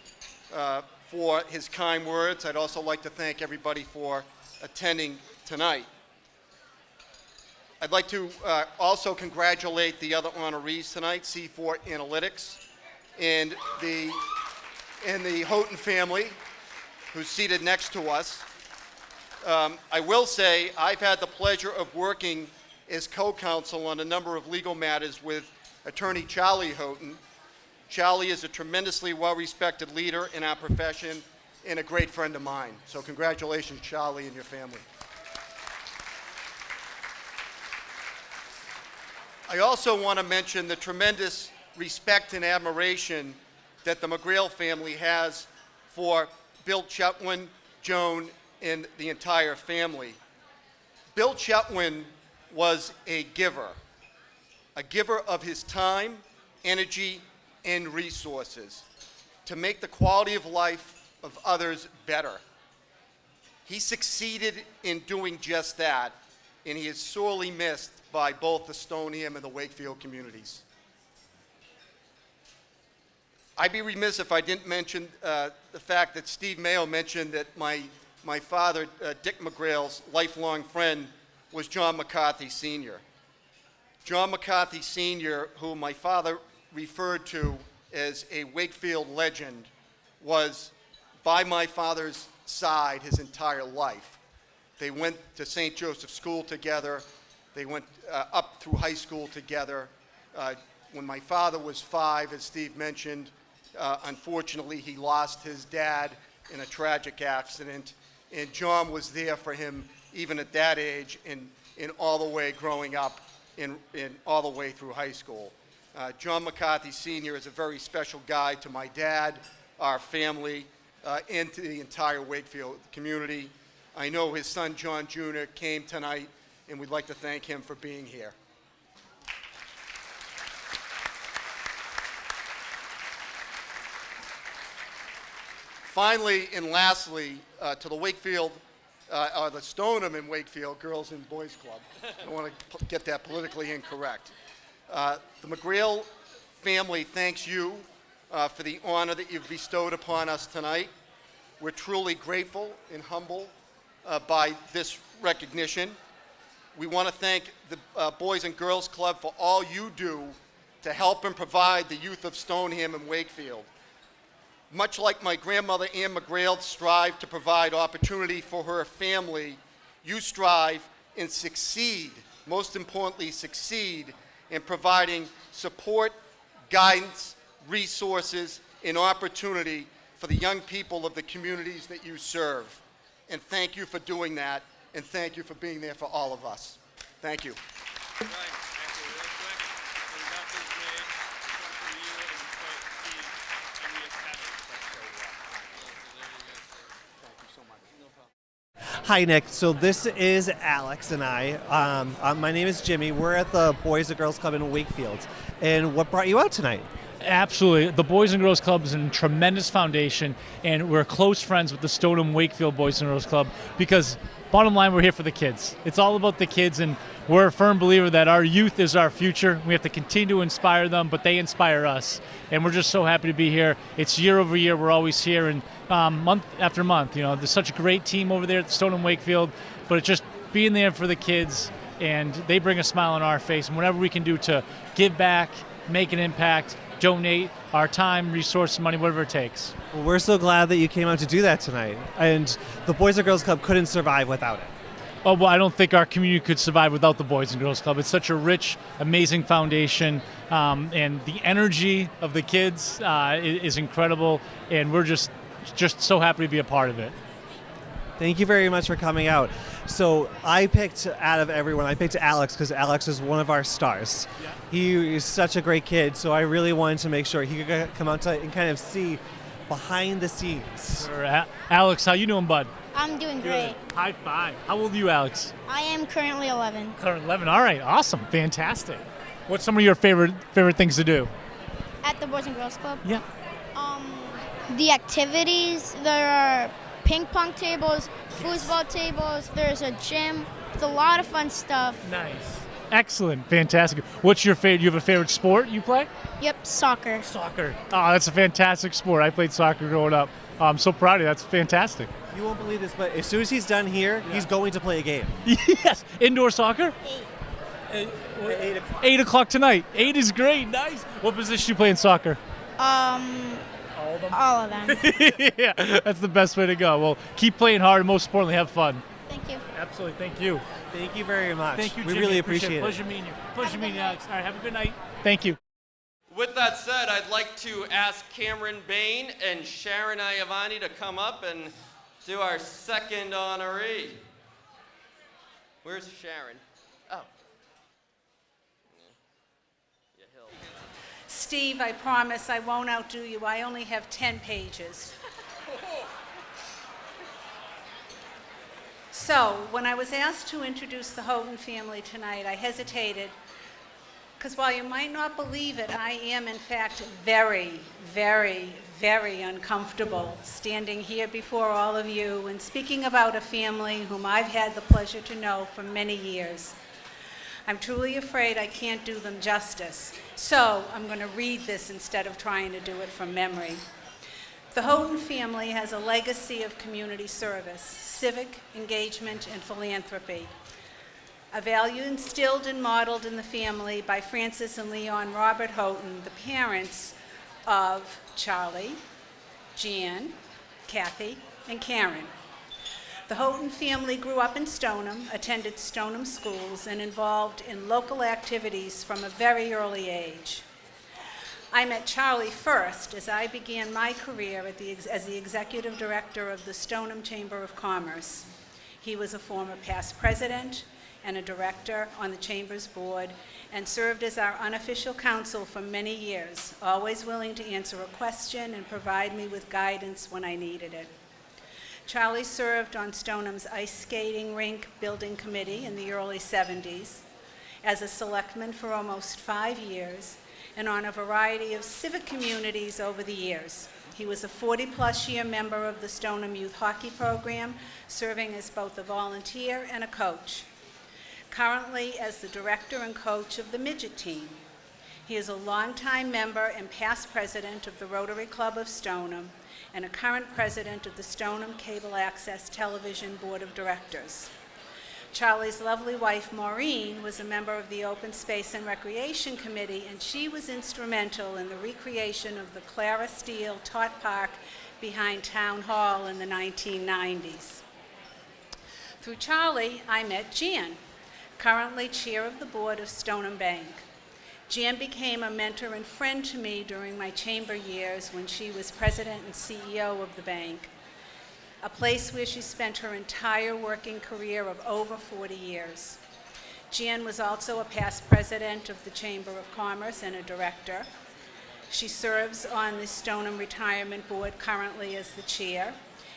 for his kind words. I'd also like to thank everybody for attending tonight. I'd like to also congratulate the other honorees tonight, C4 Analytics, and the Holton family, who's seated next to us. I will say I've had the pleasure of working as co-counsel on a number of legal matters with attorney Charlie Holton. Charlie is a tremendously well-respected leader in our profession and a great friend of mine. So congratulations, Charlie, and your family. I also want to mention the tremendous respect and admiration that the McGrail family has for Bill Chatwin, Joan, and the entire family. Bill Chatwin was a giver of his time, energy, and resources to make the quality of life of others better. He succeeded in doing just that, and he is sorely missed by both the Stoneham and the Wakefield communities. I'd be remiss if I didn't mention the fact that Steve Mayo mentioned that my father, Dick McGrail's lifelong friend, was John McCarthy Sr. John McCarthy Sr., who my father referred to as a Wakefield legend, was by my father's side his entire life. They went to St. Joseph's School together. They went up through high school together. When my father was 5, as Steve mentioned, unfortunately he lost his dad in a tragic accident, and John was there for him even at that age, and in all the way growing up in all the way through high school. John McCarthy Sr. is a very special guy to my dad, our family, and to the entire Wakefield community. I know his son John Jr. came tonight, and we'd like to thank him for being here. Finally and lastly, to the Wakefield, the Stoneham and Wakefield Girls and Boys Club. I don't want to get that politically incorrect. The McGrail family thanks you for the honor that you've bestowed upon us tonight. We're truly grateful and humbled by this recognition. We want to thank the Boys and Girls Club for all you do to help and provide the youth of Stoneham and Wakefield. Much like my grandmother Ann McGrail strived to provide opportunity for her family, you strive and succeed, most importantly succeed, in providing support, guidance, resources, and opportunity for the young people of the communities that you serve. And thank you for doing that, and thank you for being there for all of us. Thank you. Hi, Nick. So this is Alex and I. My name is Jimmy. We're at the Boys and Girls Club in Wakefield. And what brought you out tonight? Absolutely. The Boys and Girls Club is a tremendous foundation, and we're close friends with the Stoneham Wakefield Boys and Girls Club because, bottom line, we're here for the kids. It's all about the kids, and we're a firm believer that our youth is our future. We have to continue to inspire them, but they inspire us. And we're just so happy to be here. It's year over year. We're always here, and month after month. You know, there's such a great team over there at Stoneham Wakefield, but it's just being there for the kids, and they bring a smile on our face. And whatever we can do to give back, make an impact, donate our time, resources, money, whatever it takes. Well, we're so glad that you came out to do that tonight. And the Boys and Girls Club couldn't survive without it. Oh, well, I don't think our community could survive without the Boys and Girls Club. It's such a rich, amazing foundation, and the energy of the kids is incredible, and we're just so happy to be a part of it. Thank you very much for coming out. So I picked, out of everyone, I picked Alex because Alex is one of our stars. Yeah. He is such a great kid, so I really wanted to make sure he could come out and kind of see behind the scenes. Sure. Alex, how you doing, bud? I'm doing great. Good. High five. How old are you, Alex? I am currently 11. Currently 11. All right. Awesome. Fantastic. What's some of your favorite things to do? At the Boys and Girls Club? Yeah. The activities, there are ping pong tables, foosball tables, there's a gym. It's a lot of fun stuff. Nice. Excellent. Fantastic. What's your favorite? You have a favorite sport you play? Yep, soccer. Soccer. Oh, that's a fantastic sport. I played soccer growing up. I'm so proud of you. That's fantastic. You won't believe this, but as soon as he's done here, he's going to play a game. Yes. Indoor soccer? 8 o'clock. 8 o'clock tonight. 8 is great. Nice. What position do you play in soccer? All of them. Yeah, that's the best way to go. Well, keep playing hard, and most importantly, have fun. Thank you. Absolutely. Thank you. Thank you very much. Thank you, We Jimmy. really appreciate it. Pleasure meeting you. Pleasure meeting you, Alex. All right, have a good night. Thank you. With that said, I'd like to ask Cameron Bain and Sharon Iavani to come up and do our second honoree. Where's Sharon? Oh. Steve, I promise I won't outdo you. I only have 10 pages. So, when I was asked to introduce the Holton family tonight, I hesitated, because while you might not believe it, I am in fact very, very, very uncomfortable standing here before all of you and speaking about a family whom I've had the pleasure to know for many years. I'm truly afraid I can't do them justice, so I'm going to read this instead of trying to do it from memory. The Holton family has a legacy of community service, civic engagement, and philanthropy. A value instilled and modeled in the family by Francis and Leon Robert Holton, the parents of Charlie, Jan, Kathy, and Karen. The Holton family grew up in Stoneham, attended Stoneham schools, and involved in local activities from a very early age. I met Charlie first as I began my career as the executive director of the Stoneham Chamber of Commerce. He was a former past president. and a director on the Chamber's board, and served as our unofficial counsel for many years, always willing to answer a question and provide me with guidance when I needed it. Charlie served on Stoneham's ice skating rink building committee in the early 70s, as a selectman for almost 5 years, and on a variety of civic communities over the years. He was a 40-plus year member of the Stoneham Youth Hockey Program, serving as both a volunteer and a coach. Currently as the director and coach of the midget team. He is a longtime member and past president of the Rotary Club of Stoneham and a current president of the Stoneham Cable Access Television Board of Directors. Charlie's lovely wife, Maureen, was a member of the Open Space and Recreation Committee, and she was instrumental in the recreation of the Clara Steele Tot Park behind Town Hall in the 1990s. Through Charlie, I met Jan, currently chair of the board of Stoneham Bank. Jan became a mentor and friend to me during my chamber years when she was president and CEO of the bank, a place where she spent her entire working career of over 40 years. Jan was also a past president of the Chamber of Commerce and a director. She serves on the Stoneham Retirement Board currently as the chair,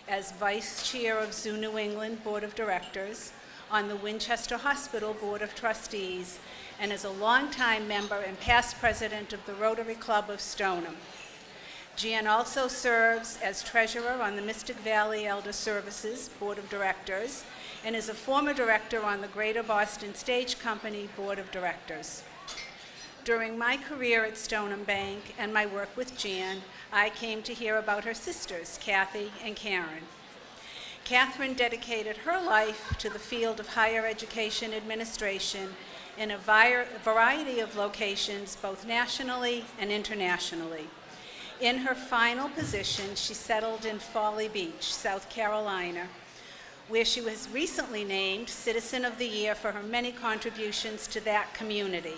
as vice chair of Zoo New England Board of Directors, on the Winchester Hospital Board of Trustees, and is a longtime member and past president of the Rotary Club of Stoneham. Jan also serves as treasurer on the Mystic Valley Elder Services Board of Directors and is a former director on the Greater Boston Stage Company Board of Directors. During my career at Stoneham Bank and my work with Jan, I came to hear about her sisters, Kathy and Karen. Catherine dedicated her life to the field of higher education administration in a variety of locations, both nationally and internationally. In her final position, she settled in Folly Beach, South Carolina, where she was recently named Citizen of the Year for her many contributions to that community,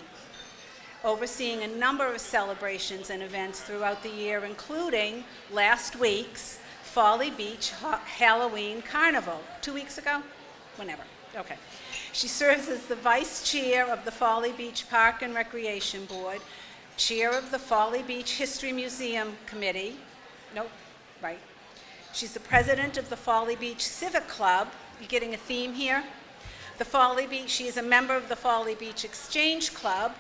overseeing a number of celebrations and events throughout the year, including last week's Folly Beach Halloween Carnival. 2 weeks ago? Whenever. Okay. She serves as the vice chair of the Folly Beach Park and Recreation Board, chair of the Folly Beach History Museum Committee. Nope, right. She's the president of the Folly Beach Civic Club. You getting a theme here? She is a member of the Folly Beach Exchange Club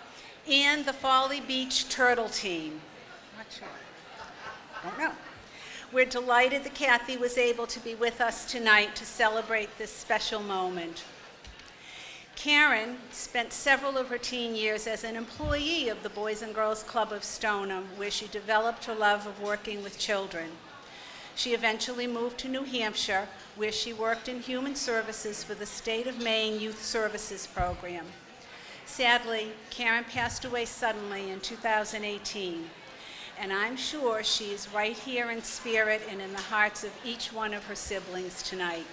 and the Folly Beach Turtle Team. Not sure. Don't know. We're delighted that Kathy was able to be with us tonight to celebrate this special moment. Karen spent several of her teen years as an employee of the Boys and Girls Club of Stoneham, where she developed her love of working with children. She eventually moved to New Hampshire, where she worked in human services for the State of Maine Youth Services Program. Sadly, Karen passed away suddenly in 2018, and I'm sure she is right here in spirit and in the hearts of each one of her siblings tonight.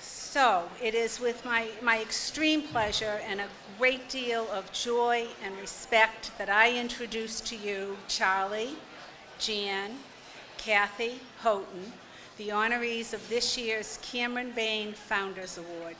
So it is with my extreme pleasure and a great deal of joy and respect that I introduce to you Charlie, Jan, Kathy, Holton, the honorees of this year's Cameron Bain Founders Award.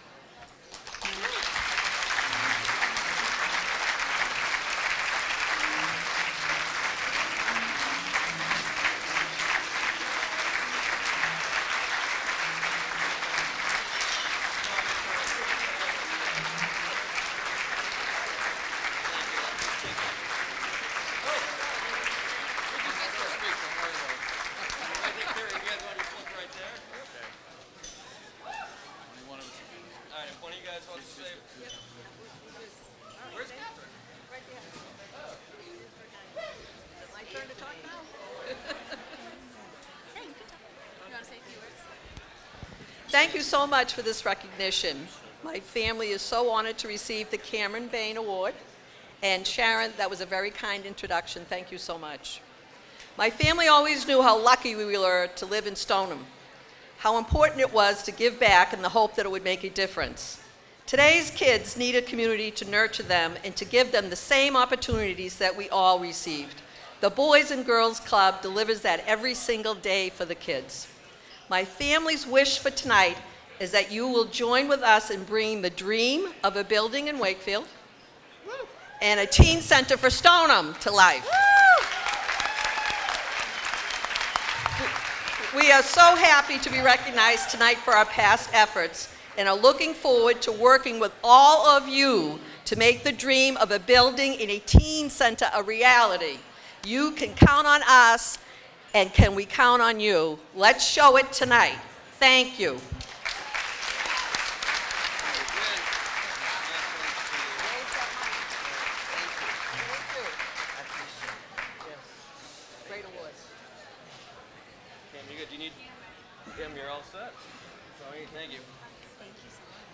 Thank you so much for this recognition. My family is so honored to receive the Cameron Bain Award. And Sharon, that was a very kind introduction. Thank you so much. My family always knew how lucky we were to live in Stoneham, how important it was to give back in the hope that it would make a difference. Today's kids need a community to nurture them and to give them the same opportunities that we all received. The Boys and Girls Club delivers that every single day for the kids. My family's wish for tonight is that you will join with us in bringing the dream of a building in Wakefield and a teen center for Stoneham to life. We are so happy to be recognized tonight for our past efforts and are looking forward to working with all of you to make the dream of a building in a teen center a reality. You can count on us, and can we count on you? Let's show it tonight. Thank you. Thank you.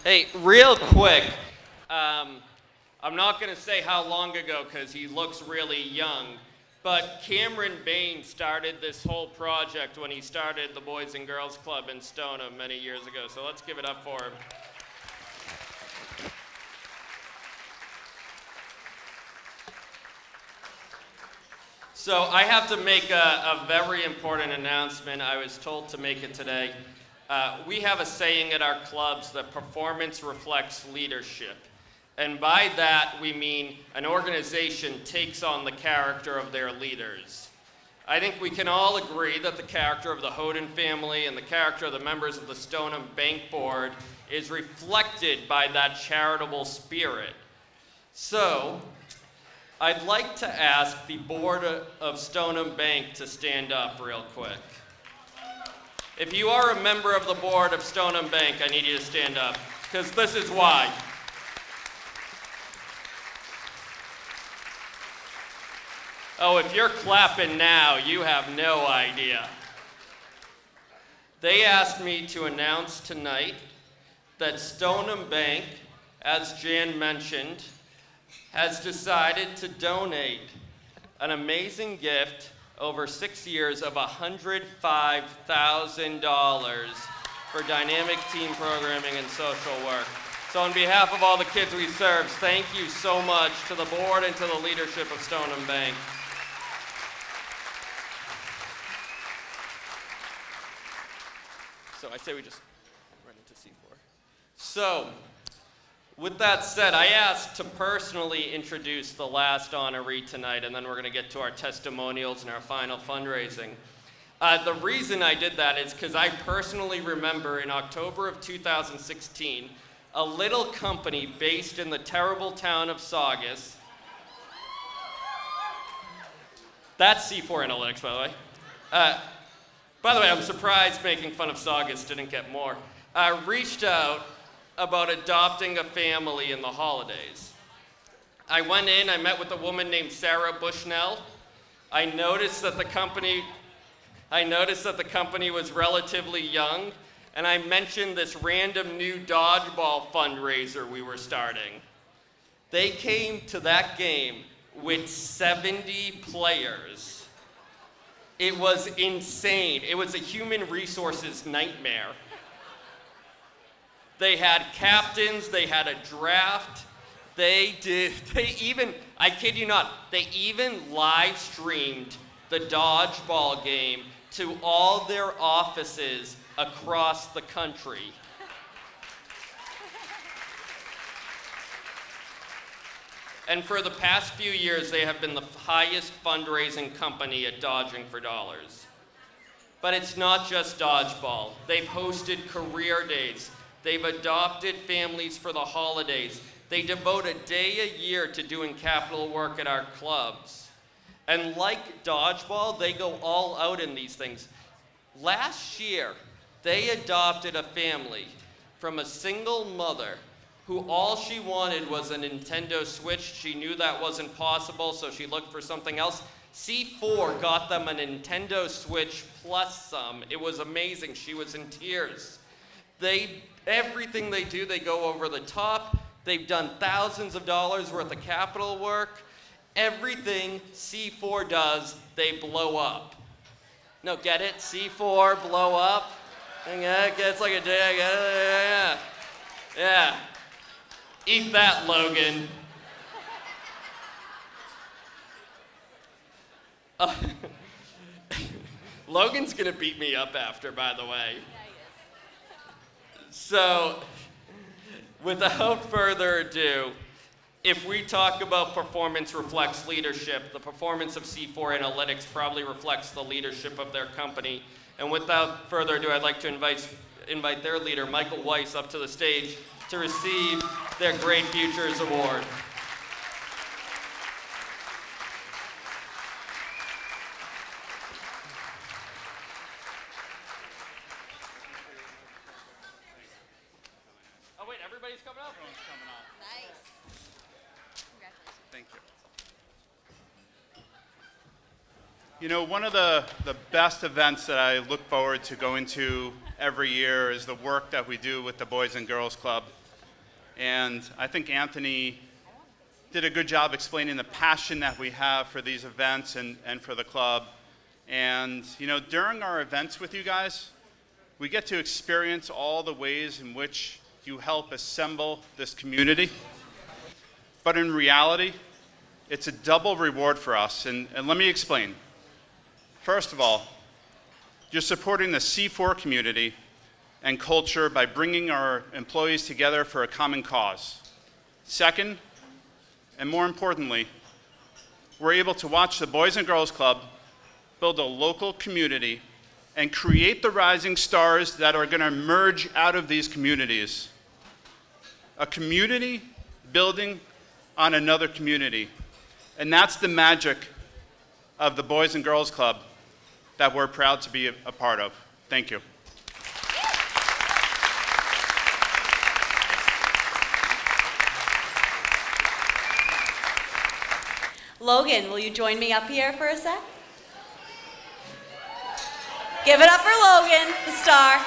Hey, real quick, I'm not going to say how long ago because he looks really young, but Cameron Bain started this whole project when he started the Boys and Girls Club in Stoneham many years ago, so let's give it up for him. So I have to make a very important announcement. I was told to make it today. We have a saying at our clubs that performance reflects leadership. And by that, we mean an organization takes on the character of their leaders. I think we can all agree that the character of the Holton family and the character of the members of the Stoneham Bank Board is reflected by that charitable spirit. So, I'd like to ask the board of Stoneham Bank to stand up real quick. If you are a member of the board of Stoneham Bank, I need you to stand up, because this is why. Oh, if you're clapping now, you have no idea. They asked me to announce tonight that Stoneham Bank, as Jan mentioned, has decided to donate an amazing gift over 6 years of $105,000 for dynamic team programming and social work. So on behalf of all the kids we serve, thank you so much to the board and to the leadership of Stoneham Bank. So I say we just run into C4. So, with that said, I asked to personally introduce the last honoree tonight, and then we're going to get to our testimonials and our final fundraising. The reason I did that is because I personally remember in October of 2016, a little company based in the terrible town of Saugus. That's C4 Analytics, by the way. By the way, I'm surprised making fun of Saugus didn't get more. Reached out about adopting a family in the holidays. I went in, I met with a woman named Sarah Bushnell. I noticed that the company was relatively young, and I mentioned this random new dodgeball fundraiser we were starting. They came to that game with 70 players. It was insane. It was a human resources nightmare. They had captains, they had a draft, I kid you not, they even live streamed the dodgeball game to all their offices across the country. And for the past few years, they have been the highest fundraising company at Dodging for Dollars. But it's not just dodgeball. They've hosted career days. They've adopted families for the holidays. They devote a day a year to doing capital work at our clubs. And like dodgeball, they go all out in these things. Last year, they adopted a family from a single mother who all she wanted was a Nintendo Switch. She knew that wasn't possible, so she looked for something else. C4 got them a Nintendo Switch plus some. It was amazing. She was in tears. Everything they do, they go over the top. They've done thousands of dollars worth of capital work. Everything C4 does, they blow up. No, get it? C4, blow up. It's like a day. Yeah. Eat that, Logan. Logan's gonna beat me up after, by the way. So, without further ado, if we talk about performance reflects leadership, the performance of C4 Analytics probably reflects the leadership of their company. And without further ado, I'd like to invite their leader, Michael Weiss, up to the stage to receive their Great Futures Award. Oh wait, everybody's coming up? Everyone's coming up. Nice. Thank you. You know, one of the best events that I look forward to going to every year is the work that we do with the Boys and Girls Club. And I think Anthony did a good job explaining the passion that we have for these events and for the club. And, you know, during our events with you guys, we get to experience all the ways in which you help assemble this community. But in reality, it's a double reward for us. And let me explain. First of all, you're supporting the C4 community and culture by bringing our employees together for a common cause. Second, and more importantly, we're able to watch the Boys and Girls Club build a local community and create the rising stars that are going to emerge out of these communities. A community building on another community. And that's the magic of the Boys and Girls Club that we're proud to be a part of. Thank you. Logan, will you join me up here for a sec? Give it up for Logan, the star.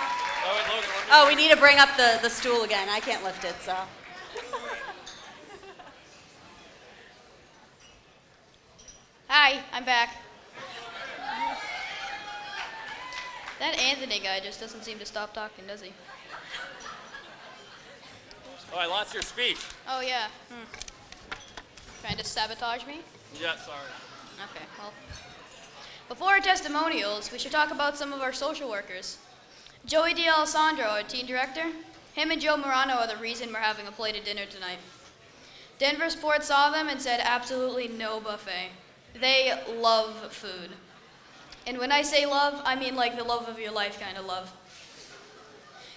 Oh, we need to bring up the stool again. I can't lift it, so. Hi, I'm back. That Anthony guy just doesn't seem to stop talking, does he? Oh, I lost your speech. Oh, yeah. Trying to sabotage me? Yeah, sorry. Okay, well. Before our testimonials, we should talk about some of our social workers. Joey D'Alessandro, our teen director. Him and Joe Morano are the reason we're having a plated dinner tonight. Denver Sports saw them and said absolutely no buffet. They love food. And when I say love, I mean like the love of your life kind of love.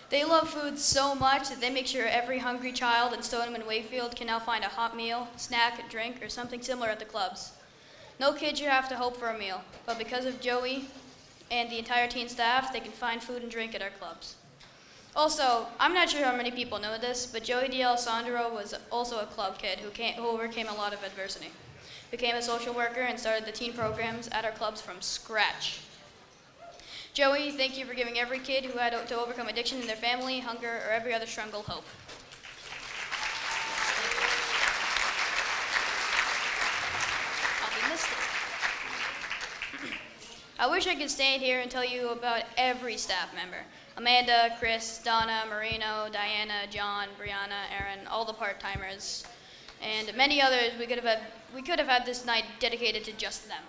They love food so much that they make sure every hungry child in Stoneham and Wakefield can now find a hot meal, snack, drink, or something similar at the clubs. No kid should have to hope for a meal, but because of Joey and the entire teen staff, they can find food and drink at our clubs. Also, I'm not sure how many people know this, but Joey D'Alessandro was also a club kid who overcame a lot of adversity. Became a social worker and started the teen programs at our clubs from scratch. Joey, thank you for giving every kid who had to overcome addiction in their family, hunger, or every other struggle hope. I'll be missed. I wish I could stand here and tell you about every staff member. Amanda, Chris, Donna, Marino, Diana, John, Brianna, Aaron, all the part-timers, and many others we could have had this night dedicated to just them.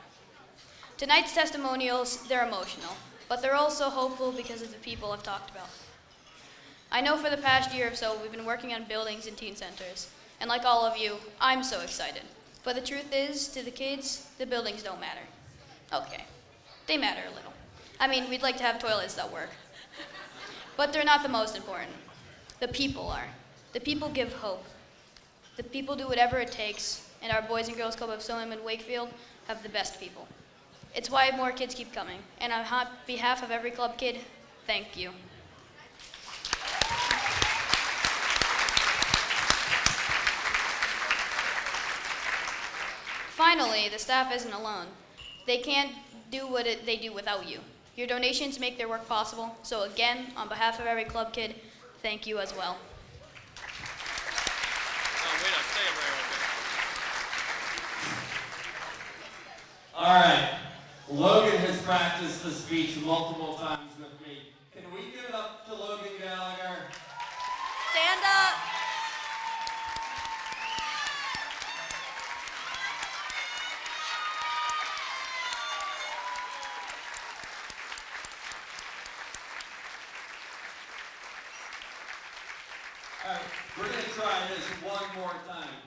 Tonight's testimonials, they're emotional, but they're also hopeful because of the people I've talked about. I know for the past year or so we've been working on buildings and teen centers, and like all of you, I'm so excited. But the truth is, to the kids, the buildings don't matter. Okay, they matter a little. I mean, we'd like to have toilets that work. But they're not the most important. The people are. The people give hope. The people do whatever it takes, and our Boys and Girls Club of Stoneham and Wakefield have the best people. It's why more kids keep coming. And on behalf of every club kid, thank you. Finally, the staff isn't alone. They can't do what they do without you. Your donations make their work possible. So again, on behalf of every club kid, thank you as well. All right. Logan has practiced the speech multiple times with me. Can we give it up to Logan Gallagher? Stand up. try this one more time.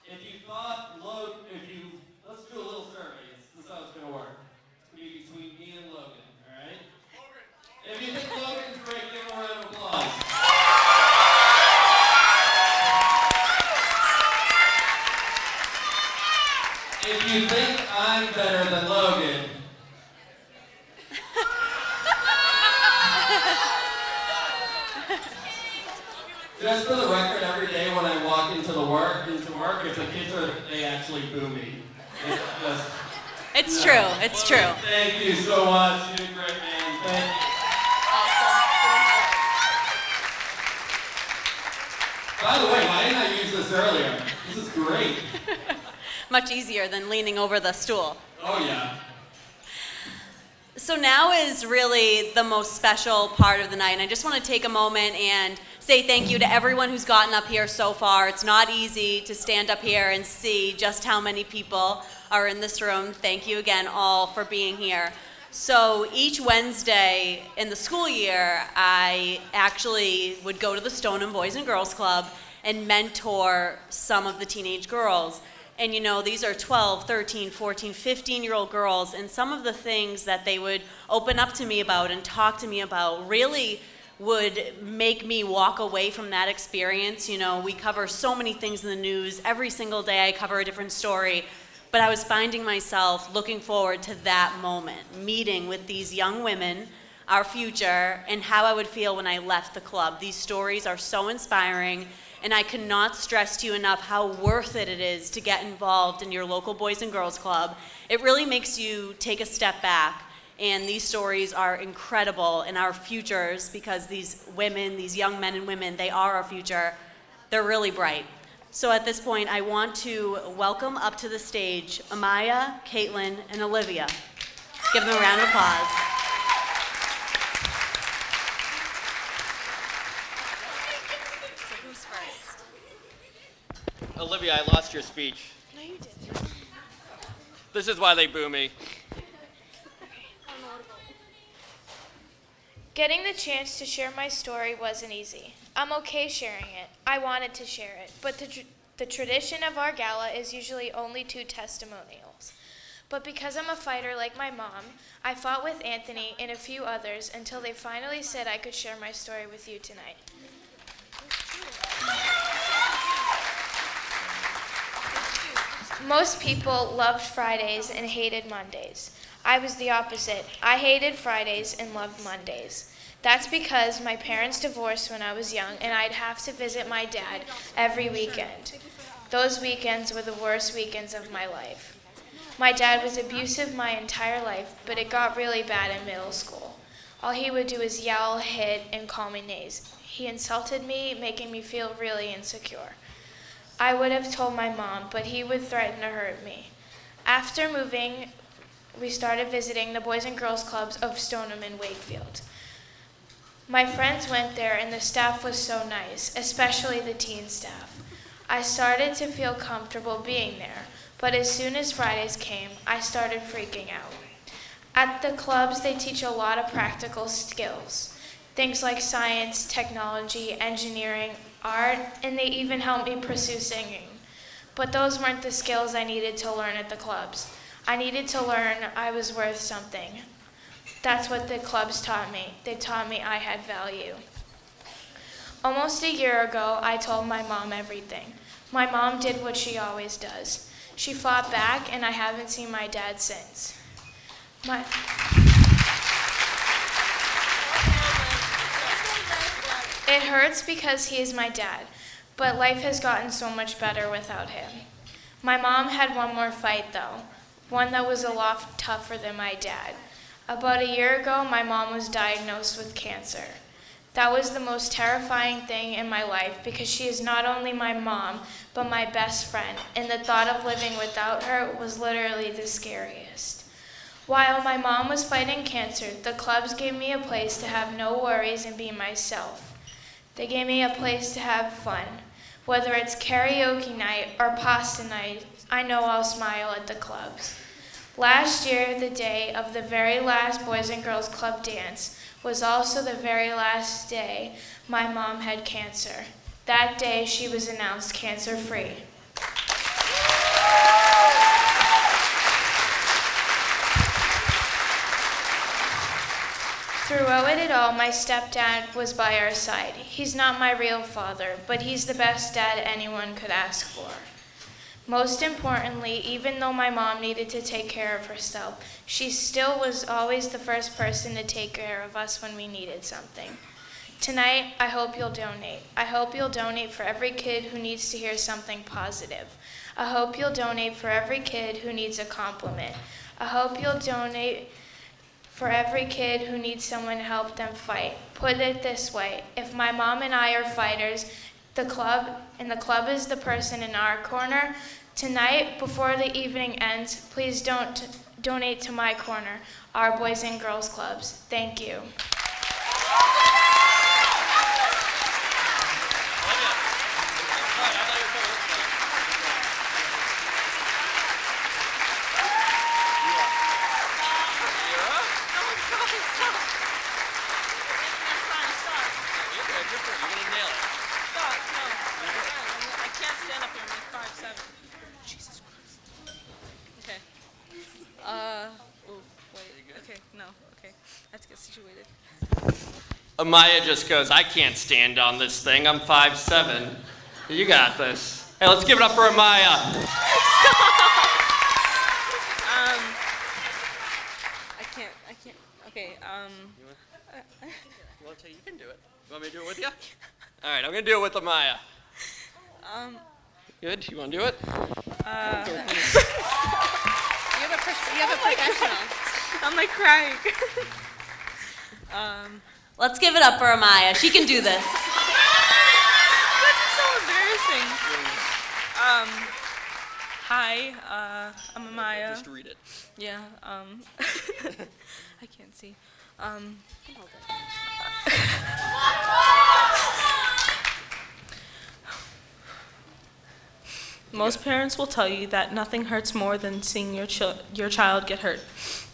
If you thought let's do a little survey. This is how it's gonna work. It's gonna be between me and Logan, all right? If you think Logan's great, give him a round of applause. If you think I'm better than Logan, just for the record, every day when I walk into work, if the kids they actually boo me. It's true. It's true. Thank you so much. You did great, man. Thank you. By the way, why didn't I use this earlier? This is great. Much easier than leaning over the stool. Oh, yeah. So now is really the most special part of the night, and I just want to take a moment and say thank you to everyone who's gotten up here so far. It's not easy to stand up here and see just how many people are in this room. Thank you again all for being here. So each Wednesday in the school year, I actually would go to the Stoneham Boys and Girls Club and mentor some of the teenage girls. And these are 12, 13, 14, 15-year-old girls, and some of the things that they would open up to me about and talk to me about really would make me walk away from that experience. We cover so many things in the news. Every single day I cover a different story. But I was finding myself looking forward to that moment, meeting with these young women, our future, and how I would feel when I left the club. These stories are so inspiring, and I cannot stress to you enough how worth it is to get involved in your local Boys and Girls Club. It really makes you take a step back, and these stories are incredible in our futures because these women, these young men and women, they are our future. They're really bright. So at this point, I want to welcome up to the stage Amaya, Caitlin, and Olivia. Give them a round of applause. So who's first? Olivia, I lost your speech. No, you didn't. This is why they boo me. Getting the chance to share my story wasn't easy. I'm okay sharing it. I wanted to share it, but the tradition of our gala is usually only 2 testimonials. But because I'm a fighter like my mom, I fought with Anthony and a few others until they finally said I could share my story with you tonight. Most people loved Fridays and hated Mondays. I was the opposite. I hated Fridays and loved Mondays. That's because my parents divorced when I was young, and I'd have to visit my dad every weekend. Those weekends were the worst weekends of my life. My dad was abusive my entire life, but it got really bad in middle school. All he would do is yell, hit, and call me names. He insulted me, making me feel really insecure. I would have told my mom, but he would threaten to hurt me. After moving, we started visiting the Boys and Girls Clubs of Stoneham and Wakefield. My friends went there and the staff was so nice, especially the teen staff. I started to feel comfortable being there, but as soon as Fridays came, I started freaking out. At the clubs, they teach a lot of practical skills, things like science, technology, engineering, art, and they even helped me pursue singing. But those weren't the skills I needed to learn at the clubs. I needed to learn I was worth something. That's what the clubs taught me. They taught me I had value. Almost a year ago, I told my mom everything. My mom did what she always does. She fought back, and I haven't seen my dad since. It hurts because he is my dad, but life has gotten so much better without him. My mom had one more fight, though, one that was a lot tougher than my dad. About a year ago, my mom was diagnosed with cancer. That was the most terrifying thing in my life because she is not only my mom, but my best friend, and the thought of living without her was literally the scariest. While my mom was fighting cancer, the clubs gave me a place to have no worries and be myself. They gave me a place to have fun. Whether it's karaoke night or pasta night, I know I'll smile at the clubs. Last year, the day of the very last Boys and Girls Club dance was also the very last day my mom had cancer. That day, she was announced cancer-free. Throughout it all, my stepdad was by our side. He's not my real father, but he's the best dad anyone could ask for. Most importantly, even though my mom needed to take care of herself, she still was always the first person to take care of us when we needed something. Tonight, I hope you'll donate. I hope you'll donate for every kid who needs to hear something positive. I hope you'll donate for every kid who needs a compliment. I hope you'll donate for every kid who needs someone to help them fight. Put it this way, if my mom and I are fighters, the club is the person in our corner, tonight, before the evening ends, please don't donate to my corner, our Boys and Girls Clubs. Thank you. Amaya just goes, I can't stand on this thing. I'm 5'7". You got this. Hey, let's give it up for Amaya. I can't. Okay, You want to? You can do it. You want me to do it with you? All right, I'm going to do it with Amaya. Good? You want to do it? You have a professional. I'm like crying. Let's give it up for Amaya. She can do this. That's so embarrassing. Hi, I'm Amaya. Just read it. Yeah, I can't see. Most parents will tell you that nothing hurts more than seeing your child get hurt.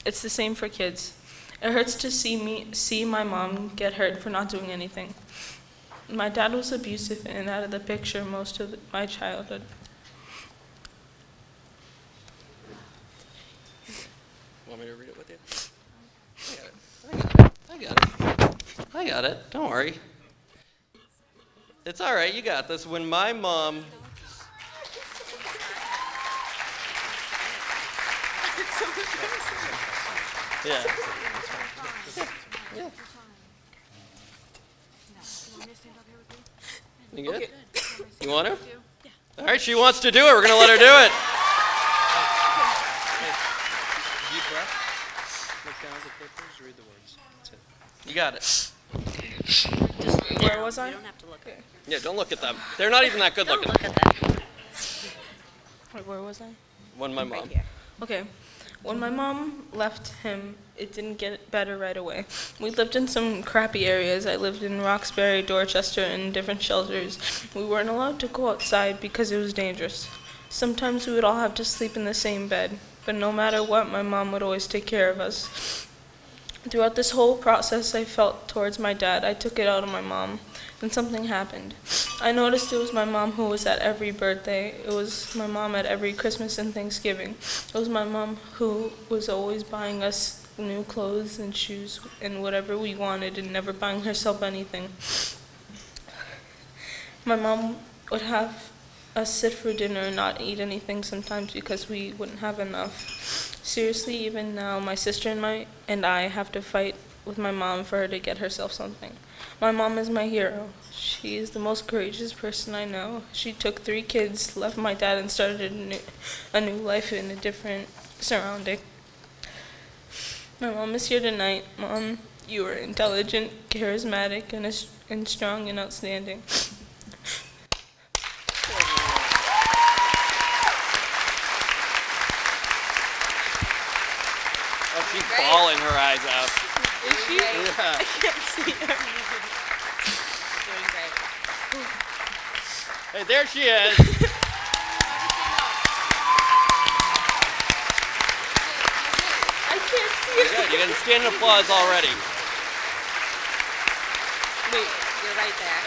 It's the same for kids. It hurts to see my mom get hurt for not doing anything. My dad was abusive and out of the picture most of my childhood. Want me to read it with you? I got it. Don't worry. It's all right. You got this. When my mom... Yeah. Yeah. You good? Okay. You want to? Yeah. All right, she wants to do it. We're going to let her do it. Deep breath. Look down at the papers, read the words. That's it. You got it. Where was I? You don't have to look. Yeah, don't look at them. They're not even that good looking. Don't look at them. Wait, where was I? When my mom. Okay. When my mom left him, it didn't get better right away. We lived in some crappy areas. I lived in Roxbury, Dorchester, and different shelters. We weren't allowed to go outside because it was dangerous. Sometimes we would all have to sleep in the same bed, but no matter what, my mom would always take care of us. Throughout this whole process I felt towards my dad, I took it out on my mom. Then something happened. I noticed it was my mom who was at every birthday. It was my mom at every Christmas and Thanksgiving. It was my mom who was always buying us new clothes and shoes and whatever we wanted and never buying herself anything. My mom would have us sit for dinner and not eat anything sometimes because we wouldn't have enough. Seriously, even now, my sister and I have to fight with my mom for her to get herself something. My mom is my hero. She is the most courageous person I know. She took 3 kids, left my dad, and started a new life in a different surrounding. My mom is here tonight. Mom, you are intelligent, charismatic, and strong and outstanding. Oh, she's bawling her eyes out. Is she? Yeah. I can't see her. Doing great. Hey, there she is. I can't see her. Good. You got a standing applause already. Wait, you're right there.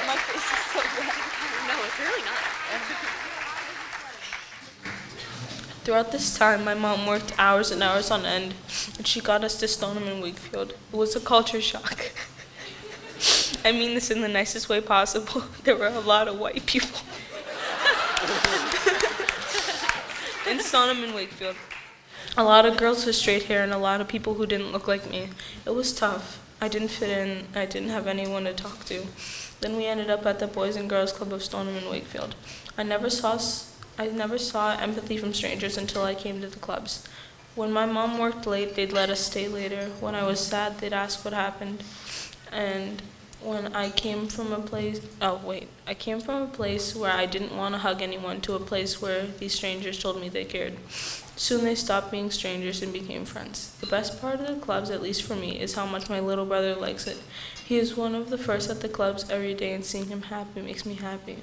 My face is so red. No, it's really not. Throughout this time, my mom worked hours and hours on end, and she got us to Stoneham and Wakefield. It was a culture shock. I mean this in the nicest way possible. There were a lot of white people in Stoneham and Wakefield. A lot of girls with straight hair and a lot of people who didn't look like me. It was tough. I didn't fit in. I didn't have anyone to talk to. Then we ended up at the Boys and Girls Club of Stoneham and Wakefield. I never saw empathy from strangers until I came to the clubs. When my mom worked late, they'd let us stay later. When I was sad, they'd ask what happened. And when I came from a place where I didn't want to hug anyone to a place where these strangers told me they cared. Soon they stopped being strangers and became friends. The best part of the clubs, at least for me, is how much my little brother likes it. He is one of the first at the clubs every day, and seeing him happy makes me happy.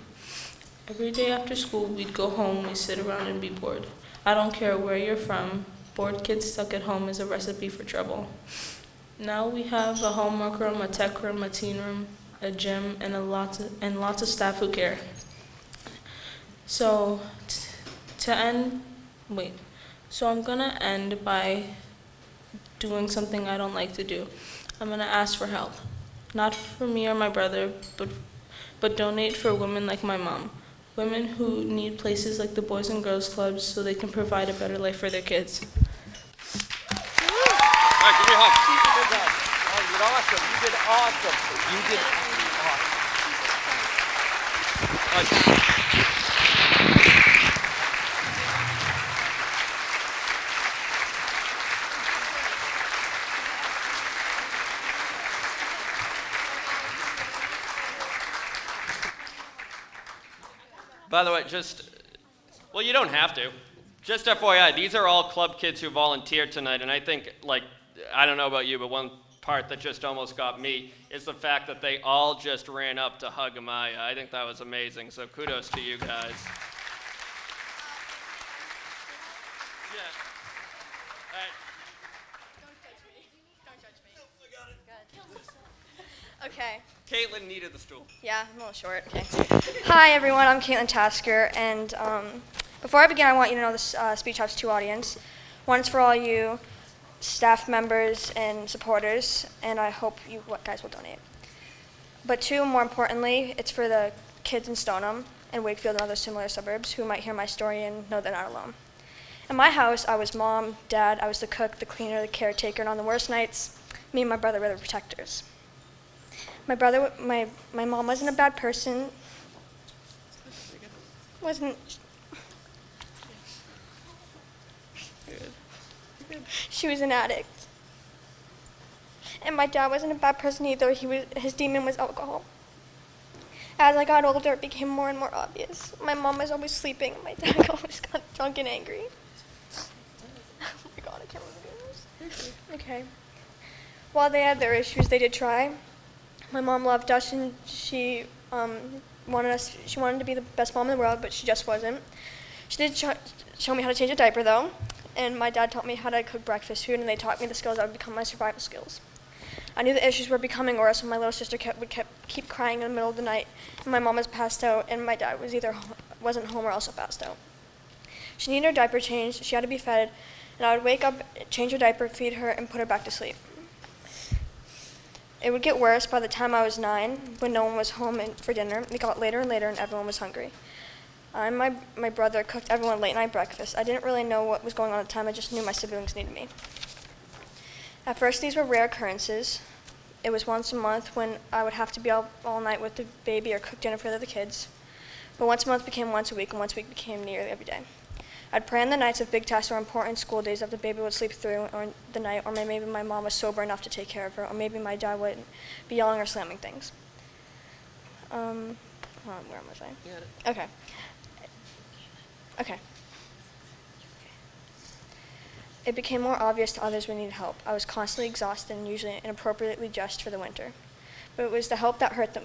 Every day after school, we'd go home, we'd sit around and be bored. I don't care where you're from, bored kids stuck at home is a recipe for trouble. Now we have a homework room, a tech room, a teen room, a gym, and lots of staff who care. So I'm gonna end by doing something I don't like to do. I'm gonna ask for help. Not for me or my brother, but donate for women like my mom. Women who need places like the Boys and Girls Clubs so they can provide a better life for their kids. All right, give me a hug. Oh, you did awesome. You did awesome. You did By the way, you don't have to. Just FYI, these are all club kids who volunteered tonight, and I think, I don't know about you, but one part that just almost got me is the fact that they all just ran up to hug Amaya. I think that was amazing, so kudos to you guys. Okay. Caitlin needed the stool. Yeah, I'm a little short. Okay. Hi, everyone. I'm Caitlin Tasker, and before I begin, I want you to know this speech has two audience. One is for all you staff members and supporters, and I hope you guys will donate. But two, more importantly, it's for the kids in Stoneham and Wakefield and other similar suburbs who might hear my story and know they're not alone. In my house, I was mom, dad, I was the cook, the cleaner, the caretaker, and on the worst nights, me and my brother were the protectors. My mom wasn't a bad person. She was an addict. And my dad wasn't a bad person either. His demon was alcohol. As I got older, it became more and more obvious. My mom was always sleeping. My dad always got drunk and angry. Oh my God, I can't remember this. Okay. While they had their issues, they did try. My mom loved us, and she wanted to be the best mom in the world, but she just wasn't. She did show me how to change a diaper, though, and my dad taught me how to cook breakfast food, and they taught me the skills that would become my survival skills. I knew the issues were becoming worse when my little sister would keep crying in the middle of the night, and my mom was passed out, and my dad wasn't home or also passed out. She needed her diaper changed, she had to be fed, and I would wake up, change her diaper, feed her, and put her back to sleep. It would get worse by the time I was 9, when no one was home for dinner. It got later and later, and everyone was hungry. I and my brother cooked everyone late night breakfast. I didn't really know what was going on at the time. I just knew my siblings needed me. At first, these were rare occurrences. It was once a month when I would have to be all night with the baby or cook dinner for the other kids. But once a month became once a week, and once a week became nearly every day. I'd pray on the nights of big tests or important school days that the baby would sleep through or the night, or maybe my mom was sober enough to take care of her, or maybe my dad wouldn't be yelling or slamming things. Where was I? Okay. It became more obvious to others we needed help. I was constantly exhausted and usually inappropriately dressed for the winter. But it was the help that hurt the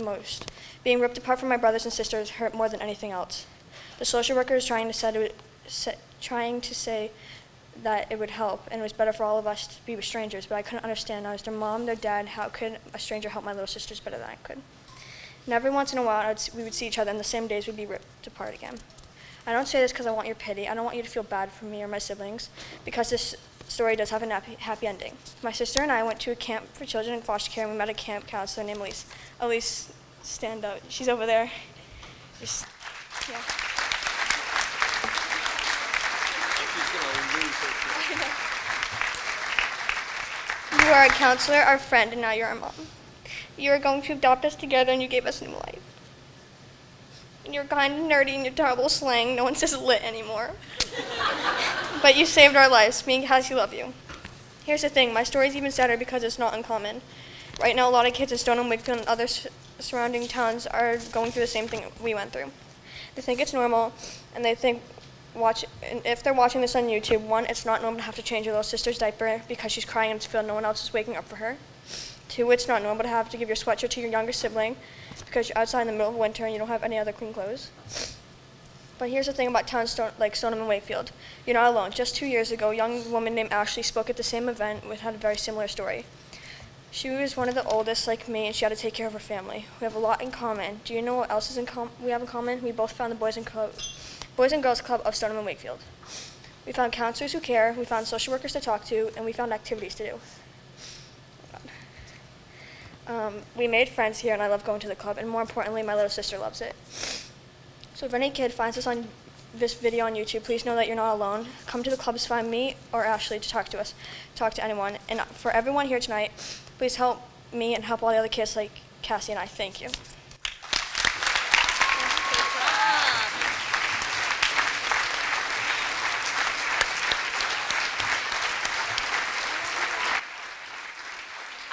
most. Being ripped apart from my brothers and sisters hurt more than anything else. The social worker was trying to say that it would help, and it was better for all of us to be with strangers, but I couldn't understand. I was their mom, their dad. How could a stranger help my little sisters better than I could? And every once in a while, we would see each other, and the same days we'd be ripped apart again. I don't say this because I want your pity. I don't want you to feel bad for me or my siblings, because this story does have a happy ending. My sister and I went to a camp for children in foster care, and we met a camp counselor named Elise. Elise, stand up. She's over there. Yeah. You are a counselor, our friend, and now you're our mom. You are going to adopt us together, and you gave us new life. And you're kind and nerdy, and you're terrible slang. No one says lit anymore. But you saved our lives, being Cassie, love you. Here's the thing, my story's even sadder because it's not uncommon. Right now, a lot of kids in Stoneham, Wakefield, and other surrounding towns are going through the same thing we went through. They think it's normal, and they think, and if they're watching this on YouTube, one, it's not normal to have to change your little sister's diaper because she's crying and feel no one else is waking up for her. Two, it's not normal to have to give your sweatshirt to your younger sibling because you're outside in the middle of winter and you don't have any other clean clothes. But here's the thing about towns like Stoneham and Wakefield. You're not alone. Just 2 years ago, a young woman named Ashley spoke at the same event which had a very similar story. She was one of the oldest like me, and she had to take care of her family. We have a lot in common. Do you know what else we have in common? We both found the Boys and Girls Club of Stoneham and Wakefield. We found counselors who care, we found social workers to talk to, and we found activities to do. We made friends here, and I love going to the club, and more importantly, my little sister loves it. So if any kid finds this video on YouTube, please know that you're not alone. Come to the clubs, find me or Ashley to talk to us, talk to anyone. And for everyone here tonight, please help me and help all the other kids like Cassie and I. Thank you.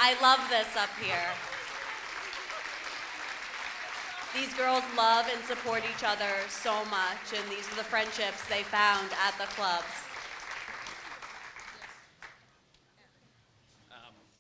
I love this up here. These girls love and support each other so much, and these are the friendships they found at the clubs.